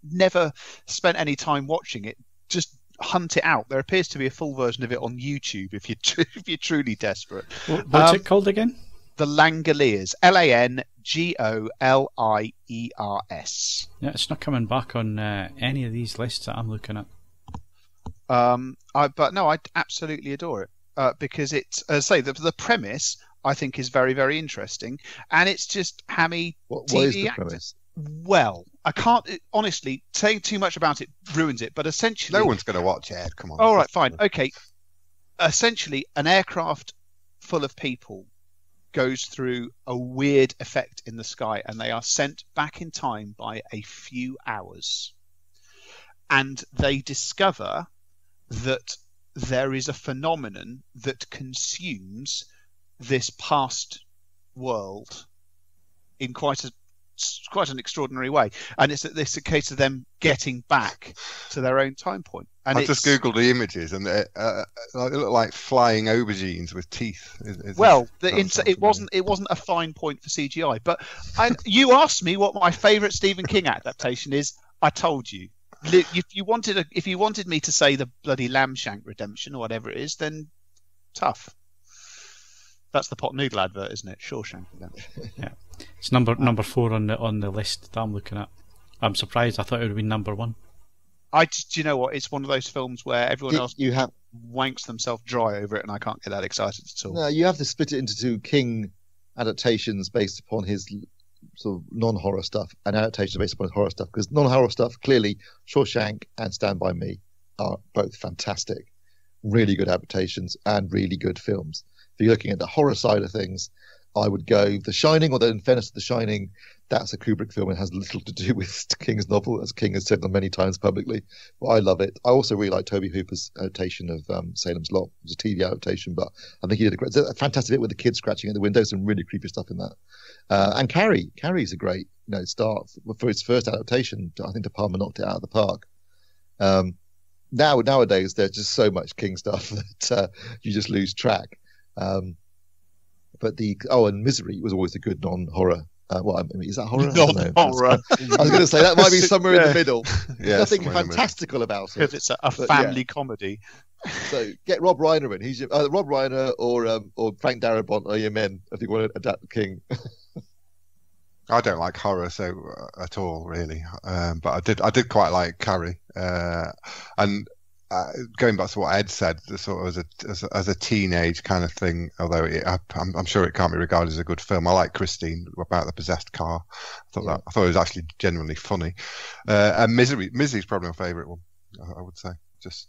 spent any time watching it, just hunt it out. There appears to be a full version of it on YouTube if you're truly desperate. What's it called again? The Langoliers. Langoliers. Yeah, it's not coming back on any of these lists that I'm looking at. But no, I absolutely adore it because it's, as I say, the premise I think is very, very interesting, and it's just hammy What TV is the actors. premise? Well, I can't honestly saying too much about it ruins it, but essentially, no one's going to watch it. Come on. All right, fine, okay. Essentially, an aircraft full of people goes through a weird effect in the sky, and they are sent back in time by a few hours, and they discover that there is a phenomenon that consumes this past world in quite an extraordinary way, and it's a case of them getting back to their own time point. And I just googled the images, and they look like flying aubergines with teeth. It wasn't a fine point for CGI, but you asked me what my favourite Stephen King adaptation is. I told you. If you wanted me to say the bloody Lamshank Redemption or whatever it is, then tough. That's the pot noodle advert, isn't it? Shawshank Redemption. Yeah, it's number 4 on the list that I'm looking at. I'm surprised. I thought it would have been number 1. Do you know what? It's one of those films where everyone else wanks themselves dry over it, and I can't get that excited at all. No, you have to split it into 2 King adaptations based upon his sort of non-horror stuff and adaptations based upon his horror stuff. Because non-horror stuff, clearly, Shawshank and Stand By Me are both fantastic, really good adaptations and really good films. If you're looking at the horror side of things, I would go The Shining, although in fairness to The Shining, that's a Kubrick film and has little to do with King's novel, as King has said many times publicly. But I love it. I also really like Toby Hooper's adaptation of Salem's Lot. It was a TV adaptation, but I think he did a fantastic bit with the kids scratching at the window, some really creepy stuff in that. And Carrie's a great start for its first adaptation. I think De Palma knocked it out of the park. Nowadays, there's just so much King stuff that you just lose track. But and Misery was always a good non-horror. Is that horror? Non-horror. I was going to say that might be somewhere in the middle. Yeah, nothing fantastical about it. Because it's a family comedy. So get Rob Reiner in. He's Rob Reiner or Frank Darabont are your men if you want to adapt King. I don't like horror at all, really. But I did quite like Carrie. And going back to what Ed said, sort of as a teenage kind of thing, although I'm sure it can't be regarded as a good film. I like Christine about the possessed car. I thought it was actually genuinely funny. And Misery's probably my favourite one, I would say.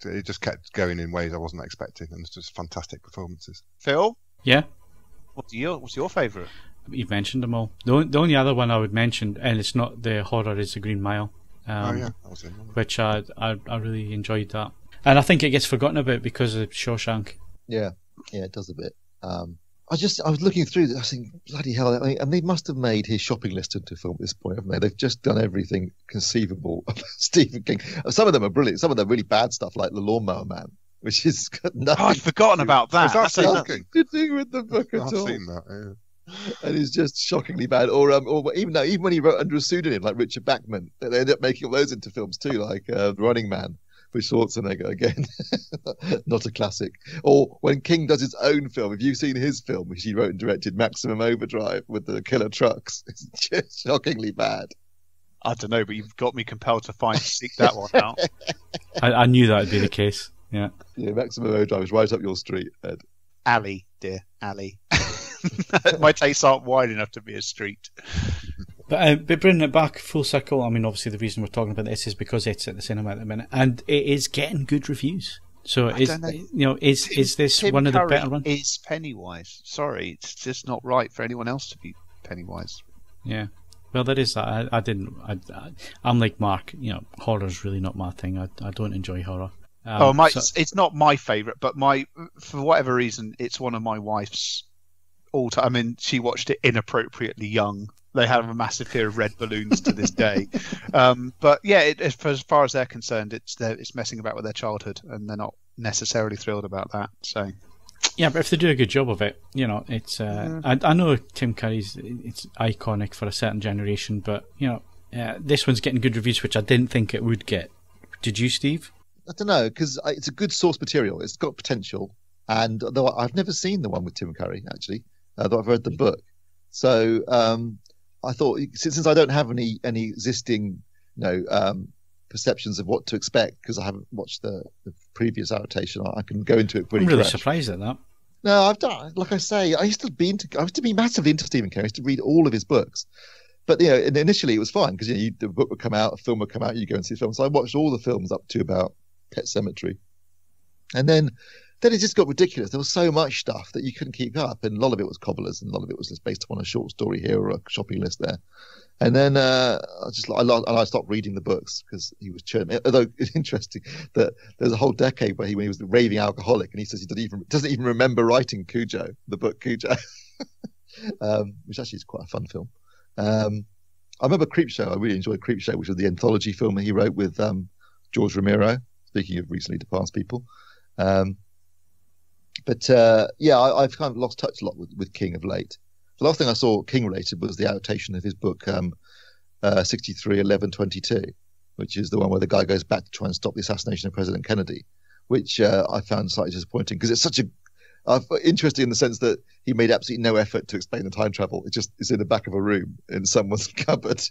It just kept going in ways I wasn't expecting, and it's just fantastic performances. Phil? Yeah? What's your favourite? You've mentioned them all. The only other one I would mention, and it's not the horror, is The Green Mile. That was in one. Which I really enjoyed that. And I think it gets forgotten about because of Shawshank. Yeah, it does a bit. I was looking through this, I think, bloody hell, and they must have made his shopping list into a film at this point, haven't they? They've just done everything conceivable about Stephen King. Some of them are brilliant. Some of them are really bad stuff, like The Lawnmower Man, which is nothing. I'd forgotten about that. That's nothing to do with the book at all. I've seen that, yeah. And it's just shockingly bad. Or even when he wrote under a pseudonym, like Richard Bachman, they ended up making all those into films too, like Running Man with Schwarzenegger again. Not a classic. Or when King does his own film, have you seen his film, which he wrote and directed, Maximum Overdrive, with the killer trucks? It's just shockingly bad. I don't know, but you've got me compelled to seek that one out. I knew that would be the case. Yeah. Yeah, Maximum Overdrive is right up your street, Ed. Alley, dear, alley. My tastes aren't wide enough to be a street. But bringing it back full circle, I mean, obviously the reason we're talking about this is because it's at the cinema at the minute, and it is getting good reviews. So is this Tim one of the Curry better ones? Is Pennywise? Sorry, it's just not right for anyone else to be Pennywise. Yeah, well, there is that. I'm like Mark. Horror's really not my thing. I don't enjoy horror. It's not my favourite, but for whatever reason, it's one of my wife's all time. I mean, she watched it inappropriately young. They have a massive fear of red balloons to this day. But yeah, as far as they're concerned, it's messing about with their childhood, and they're not necessarily thrilled about that. So yeah, but if they do a good job of it, it's. I know Tim Curry's it's iconic for a certain generation, but this one's getting good reviews, which I didn't think it would get. Did you, Steve? I don't know, because it's a good source material. It's got potential, and though I've never seen the one with Tim Curry actually, though I've read the book, so. I thought, since I don't have any existing, perceptions of what to expect because I haven't watched the previous adaptation, I can go into it pretty. I'm really fresh. surprised at that. No, I've done. Like I say, I used to be massively into Stephen King. I used to read all of his books, but initially it was fine because the book would come out, a film would come out, you go and see the film. So I watched all the films up to about Pet Sematary, and then it just got ridiculous. There was so much stuff that you couldn't keep up, and a lot of it was cobblers, and a lot of it was just based upon a short story here or a shopping list there. And then I stopped reading the books because he was churning. Although it's interesting that there's a whole decade when he was the raving alcoholic, and he says he doesn't even remember writing Cujo, the book Cujo, which actually is quite a fun film. I remember Creepshow. I really enjoyed Creepshow, which was the anthology film that he wrote with George Romero. Speaking of recently departed people. But I've kind of lost touch a lot with King of late. The last thing I saw King related was the adaptation of his book 63-11-22, which is the one where the guy goes back to try and stop the assassination of President Kennedy, which I found slightly disappointing because it's such Interesting in the sense that he made absolutely no effort to explain the time travel. It just is in the back of a room in someone's cupboard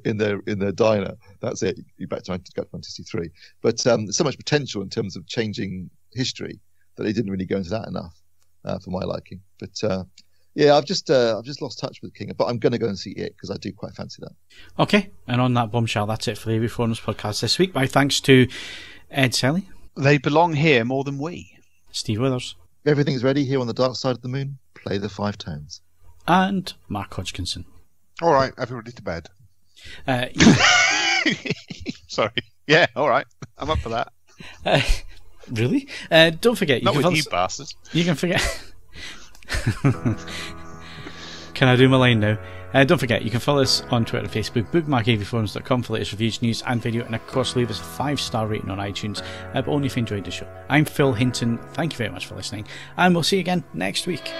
in their diner. That's it. You back to 1963. But there's so much potential in terms of changing history that he didn't really go into that enough for my liking. But yeah, I've just lost touch with King, but I'm going to go and see it because I do quite fancy that. Okay, and on that bombshell, that's it for the AVForums podcast this week. My thanks to Ed Selley. They belong here more than we. Steve Withers. Everything's ready here on the dark side of the moon. Play the 5 tones. And Mark Hodgkinson. All right, everybody to bed. Sorry. Yeah, all right. I'm up for that. Really? Don't forget. Not with you bastards. You can forget. Can I do my line now? Don't forget, you can follow us on Twitter and Facebook, bookmark avforums.com for latest reviews, news and video, and of course leave us a 5-star rating on iTunes, but only if you enjoyed the show. I'm Phil Hinton, thank you very much for listening, and we'll see you again next week.